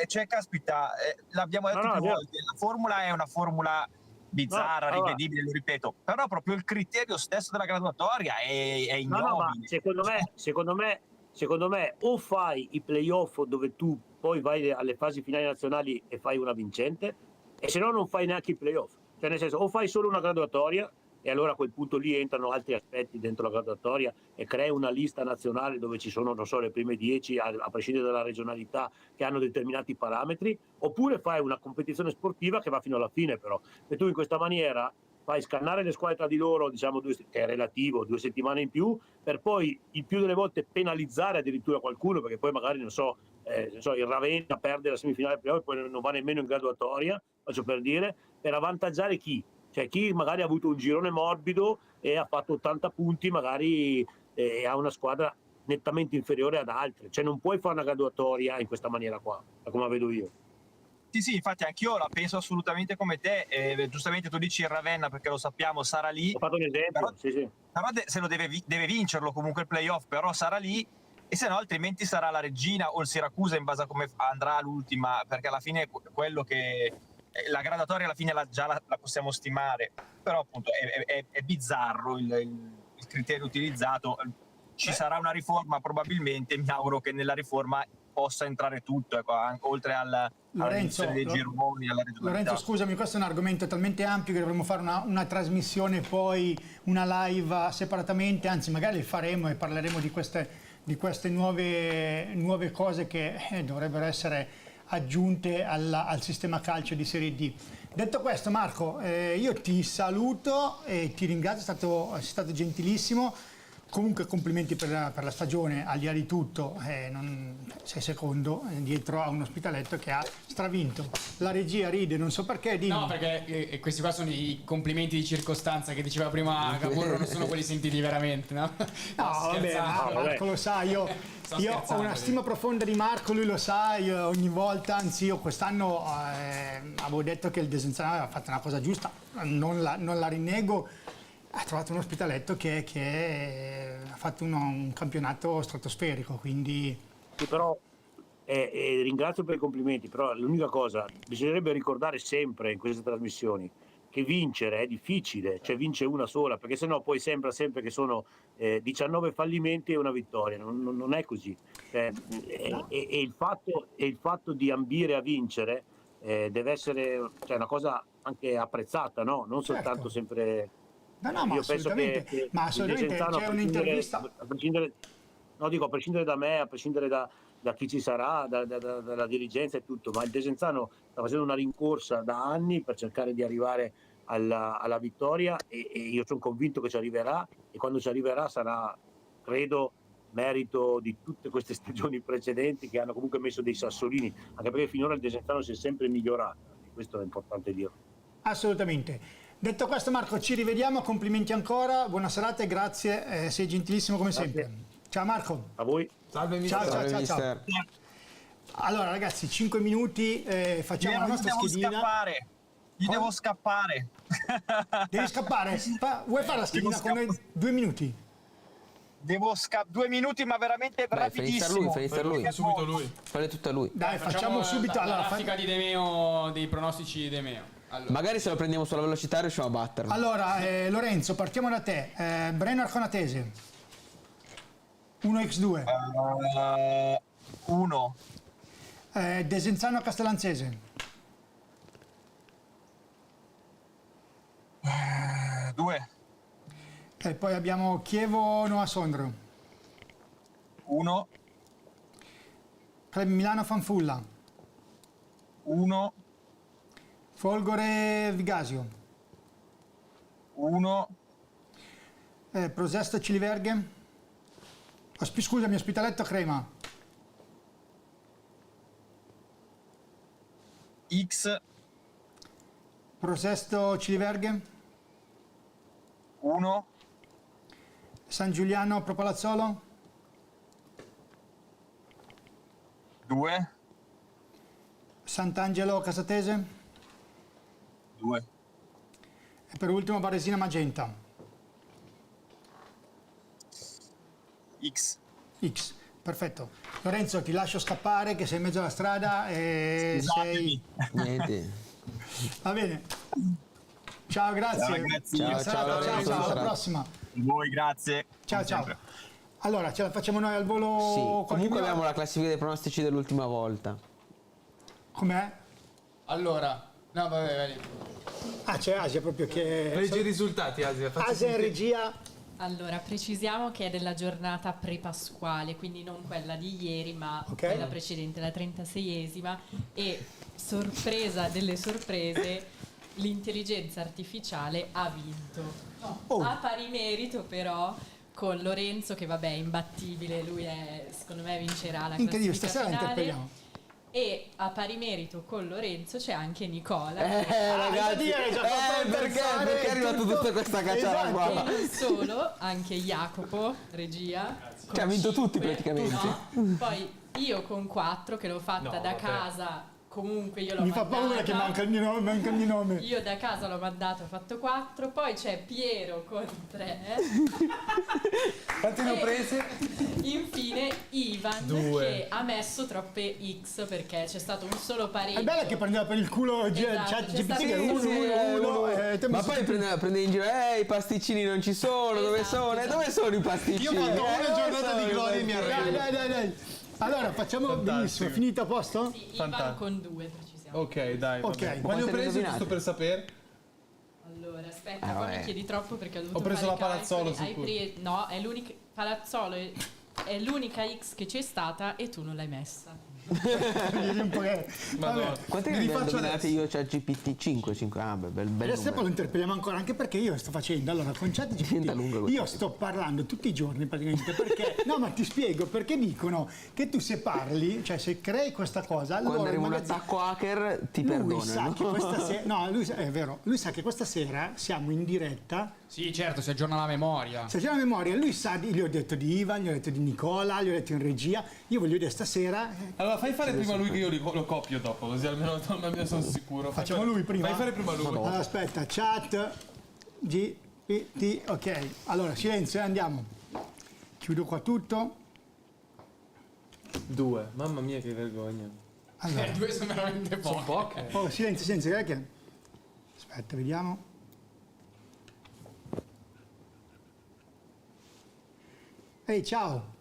Cioè, caspita, l'abbiamo detto No, più no, vero. volte, la formula è una formula bizzarra, No, allora- rivedibile, lo ripeto, però proprio il criterio stesso della graduatoria è No, no, ma ignobile. secondo me o fai i playoff dove tu poi vai alle fasi finali nazionali e fai una vincente, e se no non fai neanche i playoff. Cioè, nel senso, o fai solo una graduatoria, e allora a quel punto lì entrano altri aspetti dentro la graduatoria e crei una lista nazionale dove ci sono, non so, le prime 10, a prescindere dalla regionalità, che hanno determinati parametri, oppure fai una competizione sportiva che va fino alla fine, però. E tu in questa maniera fai scannare le squadre tra di loro, diciamo, che è relativo, 2 settimane in più, per poi il più delle volte penalizzare addirittura qualcuno, perché poi magari, non so, il Ravenna perde la semifinale playoff e poi non va nemmeno in graduatoria, faccio per dire, per avvantaggiare chi? Cioè chi magari ha avuto un girone morbido e ha fatto 80 punti, magari ha una squadra nettamente inferiore ad altre. Cioè non puoi fare una graduatoria in questa maniera qua, da come la vedo io. Sì, infatti anch'io la penso assolutamente come te. Giustamente tu dici il Ravenna, perché lo sappiamo, sarà lì. Ho fatto un esempio, Però, sì. però se lo deve vincerlo comunque il playoff, però sarà lì, e se no altrimenti sarà la Regina o il Siracusa in base a come andrà l'ultima, perché alla fine quello che la graduatoria alla fine già la possiamo stimare, però appunto è bizzarro il criterio utilizzato. Ci sarà una riforma probabilmente, mi auguro che nella riforma possa entrare tutto, ecco, oltre alla riduzione dei gironi, alla regionalità. Lorenzo, scusami, questo è un argomento talmente ampio che dovremmo fare una trasmissione, poi una live separatamente, anzi magari li faremo e parleremo di queste nuove cose che dovrebbero essere aggiunte al sistema calcio di Serie D. Detto questo, Marco, io ti saluto e ti ringrazio, sei stato gentilissimo. Comunque complimenti per la stagione, al di là di tutto, sei secondo dietro a un Ospitaletto che ha stravinto. La regia ride, non so perché. Dimmi. No, perché questi qua sono i complimenti di circostanza che diceva prima Capurro, non sono quelli sentiti veramente, no? No, vabbè, Marco lo sa, io ho una stima profonda di Marco, lui lo sa, io ogni volta, anzi io quest'anno avevo detto che il Desenzano aveva fatto una cosa giusta, non la rinnego. Ha trovato un Ospitaletto che ha fatto un campionato stratosferico, quindi... Sì, però ringrazio per i complimenti, però l'unica cosa, bisognerebbe ricordare sempre in queste trasmissioni che vincere è difficile, cioè vince una sola, perché sennò poi sembra sempre che sono 19 fallimenti e una vittoria, non è così. E il fatto di ambire a vincere deve essere una cosa anche apprezzata, no? Non soltanto sempre... No, ma io penso assolutamente, ma assolutamente c'è un'intervista... a prescindere da me, a prescindere da chi ci sarà, dalla dirigenza e tutto, ma il Desenzano sta facendo una rincorsa da anni per cercare di arrivare alla vittoria e io sono convinto che ci arriverà, e quando ci arriverà sarà, credo, merito di tutte queste stagioni precedenti che hanno comunque messo dei sassolini, anche perché finora il Desenzano si è sempre migliorato, e questo è importante dirlo. Assolutamente. Detto questo, Marco, ci rivediamo, complimenti ancora, buona serata e grazie, sei gentilissimo come sempre. Ciao Marco. A voi. Salve Ciao. Allora ragazzi, 5 minuti, facciamo la nostra schedina. Devo scappare. Devi scappare? Vuoi fare la schedina con noi 2 minuti? Devo 2 minuti, ma veramente rapidissimo. Finizia lui. Subito lui. Fare tutta lui. Dai, facciamo subito. La Allora, grafica di Demeo, dei pronostici di Demeo. Allora. Magari se lo prendiamo sulla velocità riusciamo a batterlo. Allora, Lorenzo, partiamo da te. Breno Arconatese. 1x2. 1. Desenzano Castellanzese. 2. E poi abbiamo Chievo Noa Sondro. 1. Club Milano Fanfulla. 1. Folgore Vigasio. 1. Prosesto Ciliverghe. Scusami, Ospitaletto Crema. X. Prosesto Ciliverghe. 1. San Giuliano Pro Palazzolo. 2. Sant'Angelo Casatese. 2. E per ultimo Varesina Magenta. X. Perfetto. Lorenzo, ti lascio scappare che sei in mezzo alla strada e sei... Niente. Va bene. Ciao, grazie. Ciao, ragazzi. Ciao, Buona serata, ciao, ciao, buona ciao, alla serata. prossima. Voi, grazie. Ciao, Come ciao. sempre. Allora, ce la facciamo noi al volo? Sì, qualche comunque minuto? abbiamo la classifica dei pronostici dell'ultima volta. Com'è? Allora, no, vabbè, vai. Ah, c'è Asia proprio che... Leggi i risultati, Asia. facci Asia in sentire. regia. Allora, precisiamo che è della giornata pre-pasquale, quindi non quella di ieri, ma Ok. quella precedente, la 36esima. E sorpresa delle sorprese, l'intelligenza artificiale ha vinto. Oh. A pari merito, però, con Lorenzo, che vabbè è imbattibile, lui è, secondo me vincerà la Incredibile, classifica stasera la finale. interpelliamo. E a pari merito con Lorenzo c'è anche Nicola. Ragazzi, perché è arrivato tutta questa cacciara Esatto. qua? E non solo, anche Jacopo, regia. con Che ha vinto tutti 5, praticamente. no? Poi io con 4, che l'ho fatta No, da vabbè. casa, comunque io l'ho Mi fa mandata. paura che manca il mio nome. Io da casa l'ho mandato, ho fatto 4. Poi c'è Piero con 3. Quanti ne ho prese? Infine Ivan 2. che ha messo troppe X perché c'è stato un solo pareggio. È bella che prendeva per il culo Esatto, chat c'è GPT stato- che è uno, sì, uno. Ma poi prende in giro, i pasticcini non ci sono, dove Esatto, sono? esatto. Dove sono i pasticcini? Io ho fatto una Dove giornata sono di i gloria e mi pasticcini? Dai. Allora, facciamo Fantastico. benissimo. Finito a posto? Sì, Ivan Fantastico. con 2 precisiamo. Ok, dai. Ok. vabbè. Ma Quanti ho quante ne preso indovinate? giusto per sapere? Allora, aspetta, Ah, poi vabbè. mi chiedi troppo perché ho dovuto Ho preso fare la Palazzolo calcoli. sicuro. No, è l'unica Palazzolo è l'unica X che c'è stata e tu non l'hai messa. Vedi un po' che... Madonna. Vabbè. Quante Mi ne rifaccio indovinate adesso. io? C'è GPT 5. Ah, beh, bel Adesso poi lo numero. interpelliamo ancora, anche perché io sto facendo, allora con chat Diventa lunga GPT, questa io sto parlando tutti i giorni praticamente, perché, no ma ti spiego, perché dicono che tu se parli, cioè se crei questa cosa, allora Quando arriva il un magazzino- attacco hacker ti lui sa perdonano. che questa sera, no, è vero, lui sa che questa sera siamo in diretta. Sì, certo, si aggiorna la memoria. Se c'è la memoria, lui sa, gli ho detto di Ivan, gli ho detto di Nicola, gli ho detto in regia, io voglio dire stasera, Allora fai fare prima lui che io lo copio dopo, così almeno sono sicuro. Fai Facciamo fare- lui prima? Fai fare prima lui. allora aspetta, chat GPT, ok, allora silenzio, andiamo, chiudo qua tutto, 2. Mamma mia che vergogna. allora, 2 sono veramente poche. oh silenzio, che... aspetta, vediamo. Ehi, ciao.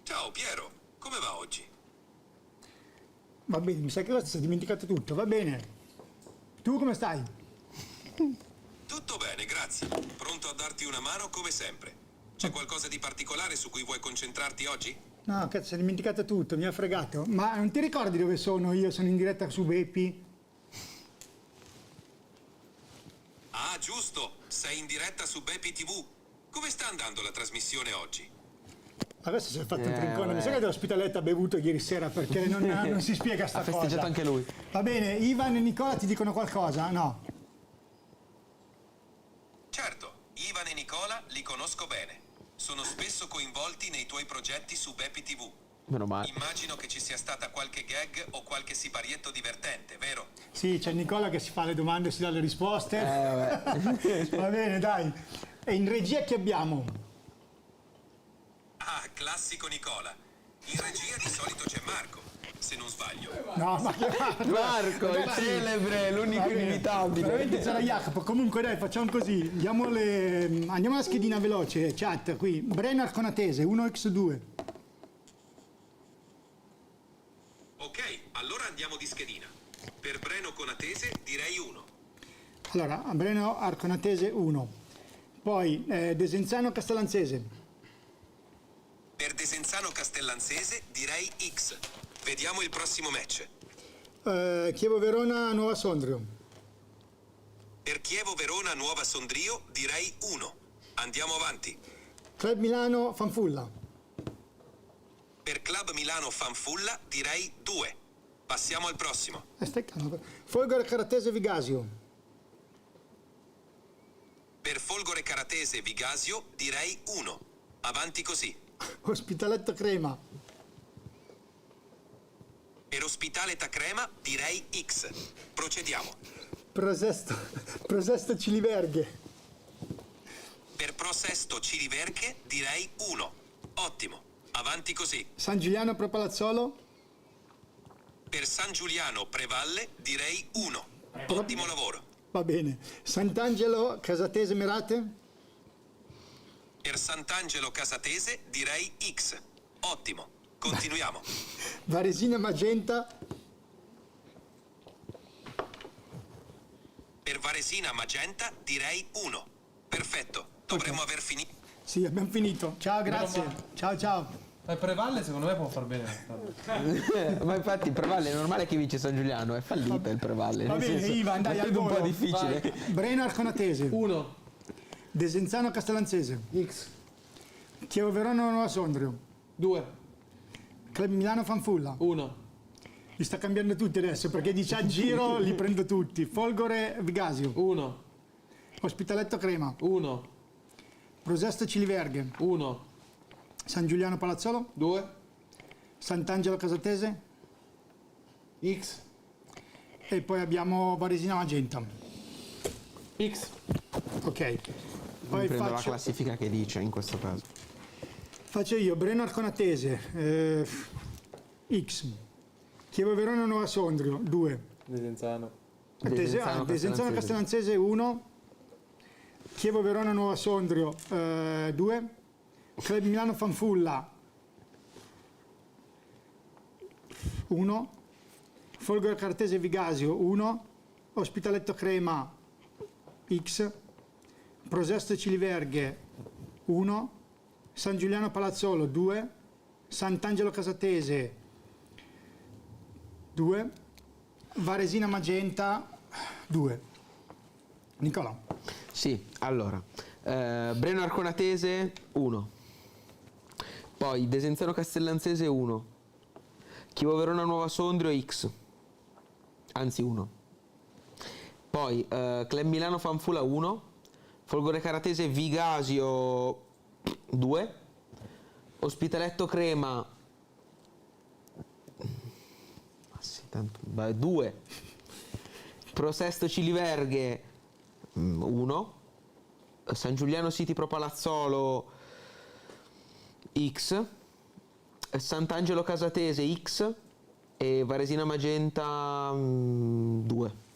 Ciao Piero, come va oggi? Va bene, mi sa che questo si è dimenticato tutto, va bene. Tu come stai? Tutto bene, grazie. Pronto a darti una mano come sempre. C'è qualcosa di particolare su cui vuoi concentrarti oggi? No, cazzo, si è dimenticato tutto, mi ha fregato. Ma non ti ricordi dove sono io? Sono in diretta su Bepi. Ah, giusto, sei in diretta su Bepi TV. Come sta andando la trasmissione oggi? Ma questo si è fatto un trincone. Mi sa che dell'ospitaletto ha bevuto ieri sera perché non si spiega sta Ha cosa. festeggiato anche lui. Va bene, Ivan e Nicola ti dicono qualcosa? No. Certo, Ivan e Nicola li conosco bene. Sono spesso coinvolti nei tuoi progetti su Bepi TV. Meno male. Immagino che ci sia stata qualche gag o qualche siparietto divertente, vero? Sì, c'è Nicola che si fa le domande e si dà le risposte. Va bene, dai. E in regia chi abbiamo? Ah, classico Nicola. In regia di solito c'è Marco, se non sbaglio. No, ma che Marco, il Ragazzi, celebre, l'unico va bene. inevitabile. Veramente c'era Jacopo. Comunque dai, facciamo così. Andiamo alla schedina veloce, chat, qui. Breno Arconatese, 1x2. Ok, allora andiamo di schedina. Per Breno Conatese direi 1. Allora, Breno Arconatese 1. Poi Desenzano Castellanzese. Per Desenzano Castellanzese direi X. Vediamo il prossimo match. Chievo Verona Nuova Sondrio. Per Chievo Verona Nuova Sondrio direi 1. Andiamo avanti. Club Milano Fanfulla. Per Club Milano Fanfulla direi 2. Passiamo al prossimo. Folgore Caratese Vigasio. Per Folgore Caratese Vigasio direi 1. Avanti così. Ospitaletto Crema. Per Ospitaleta Crema direi X. Procediamo. Prosesto Ciliverghe. Per Prosesto Ciliverche direi 1. Ottimo. Avanti così. San Giuliano Pro Palazzolo, Per San Giuliano Prevalle direi 1. Ottimo lavoro. va bene. Sant'Angelo Casatese Merate, Per Sant'Angelo Casatese direi X. Ottimo. Continuiamo. Varesina Magenta, Per Varesina Magenta direi 1. Perfetto. Dovremmo aver finito. sì, abbiamo finito. Ciao, grazie. Ciao, ciao. Ma il Prevalle secondo me può far bene. Ma infatti il Prevalle è normale che vince San Giuliano, è fallita il Prevalle. Va nel bene, senso, Ivan, dai, è al un po' volo. difficile. Breno Arconatese, 1. Desenzano Castellanzese, X. Chievo Verona Nuova Sondrio, 2. Club Milano Fanfulla. 1. Li sta cambiando tutti adesso perché dice a giro li prendo tutti. Folgore Vigasio, 1. Ospitaletto Crema, 1. Prosesto Ciliverghe, 1. San Giuliano Palazzolo, 2. Sant'Angelo Casatese X. e poi abbiamo Varesina Magenta. X. Ok, Poi poi prendo la faccio, classifica che dice in questo caso. faccio io Breno Arconatese, X, Chievo Verona Nuova Sondrio, 2. Desenzano. Desenzano Castellanzese 1, Chievo Verona Nuova Sondrio 2, Club Milano Fanfulla 1, Folgore Cartese Vigasio 1, Ospitaletto Crema X, Prosesto Ciliverghe 1, San Giuliano Palazzolo 2, Sant'Angelo Casatese 2, Varesina Magenta 2. Nicola. Sì, allora, Breno Arconatese 1, poi Desenzano Castellanzese 1, Chievo Verona Nuova Sondrio X, anzi 1, poi Club Milano Fanfulla 1, Folgore Caratese Vigasio 2, Ospitaletto Crema 2, Prosesto Ciliverghe 1, San Giuliano City Pro Palazzolo X, Sant'Angelo Casatese X e Varesina Magenta 2.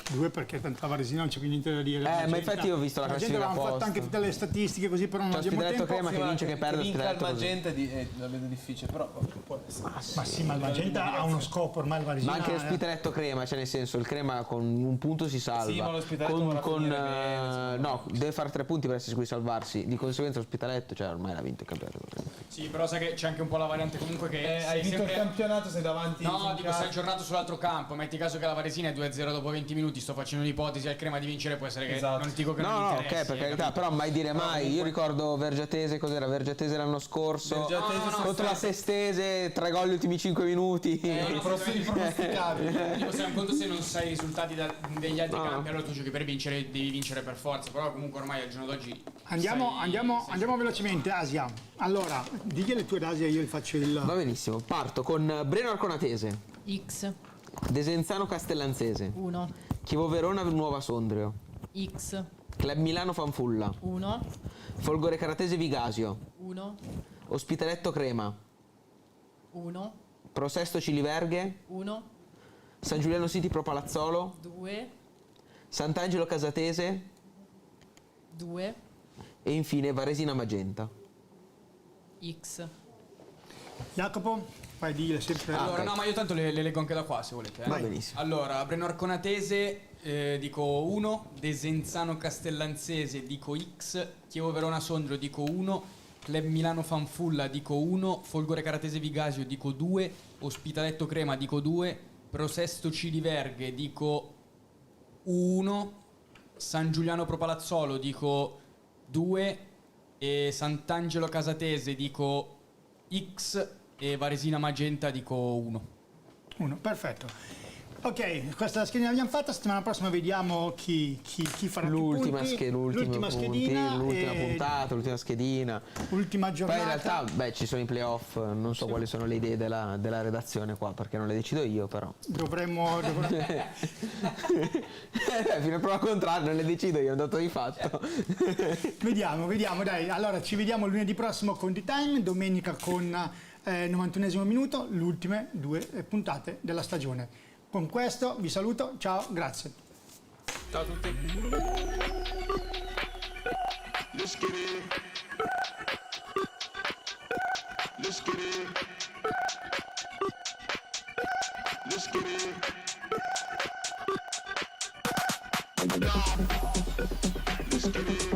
2 perché tanta Varesina non c'è più niente da dire. Ma infatti io ho visto la classifica Avevamo fatto post. anche tutte le statistiche così, però non C'è abbiamo Ospitaletto tempo. Crema che vince, che perde, vinca il Ospitaletto così. Magenta la vedo difficile, però può essere. Ma sì, ma il Magenta ha uno scopo ormai, il Varesina. Ma anche Ospitaletto Crema, cioè nel senso il Crema con un punto si salva. Sì, ma l'Ospitaletto vorrà finire bene, no, deve fare 3 punti per essere sicuro di salvarsi. Di conseguenza l'Ospitaletto, cioè ormai l'ha vinto il campionato. Sì, però sai che c'è anche un po' la variante comunque che Hai vinto il campionato, sei davanti. No, dico sei aggiornato sull'altro campo. Metti caso che la Varesina è 2-0 dopo 20 minuti. Sto facendo un'ipotesi al Crema di vincere. Può essere che Esatto. non dico che non No, interessi, ok, per carità, capito? però mai dire mai. comunque- Io ricordo Vergiatese, cos'era? Vergiatese l'anno scorso. Vergiatese contro la Sestese, 3 gol gli ultimi 5 minuti. Pronosticabile. Dico, se un conto se non sai i risultati degli altri campi, allora tu giochi per vincere, devi vincere per forza. Però comunque ormai al giorno d'oggi Andiamo velocemente, Asia. Allora, digli le tue d'Asia, io gli faccio il... Va benissimo, parto con Breno Arconatese, X, Desenzano Castellanzese, 1, Chievo Verona Nuova Sondrio, X, Club Milano Fanfulla, 1, Folgore Caratese Vigasio, 1, Ospitaletto Crema, 1, Prosesto Ciliverghe, 1, San Giuliano City Pro Palazzolo, 2, Sant'Angelo Casatese 2, e infine Varesina Magenta. X. Jacopo, fai dire sempre... Allora, ok. no, ma io tanto le leggo anche da qua se volete. Va benissimo. Allora, Breno Arconatese dico 1, Desenzano Castellanzese dico X, Chievo Verona Sondrio dico 1, Club Milano Fanfulla dico 1, Folgore Caratese Vigasio dico 2, Ospitaletto Crema dico 2, Prosesto Ciliverghe dico 1, San Giuliano Pro Palazzolo dico 2 e Sant'Angelo Casatese dico X e Varesina Magenta dico 1. Perfetto. Ok, questa è la schedina che abbiamo fatta. Settimana prossima vediamo chi farà L'ultima più punti. l'ultima schedina, l'ultima e puntata, l'ultima schedina. ultima Poi giornata. in realtà, ci sono i playoff, non so quali sono le idee della redazione qua, perché non le decido io, però. Dovremmo Fino a prova contraria non le decido io, è un dato di fatto. vediamo, dai. Allora ci vediamo lunedì prossimo con The Time, domenica con 91esimo minuto, le ultime 2 puntate della stagione. Con questo vi saluto, ciao, grazie. Ciao a tutti. Let's get it. Let's get it. Let's get it. Let's get it.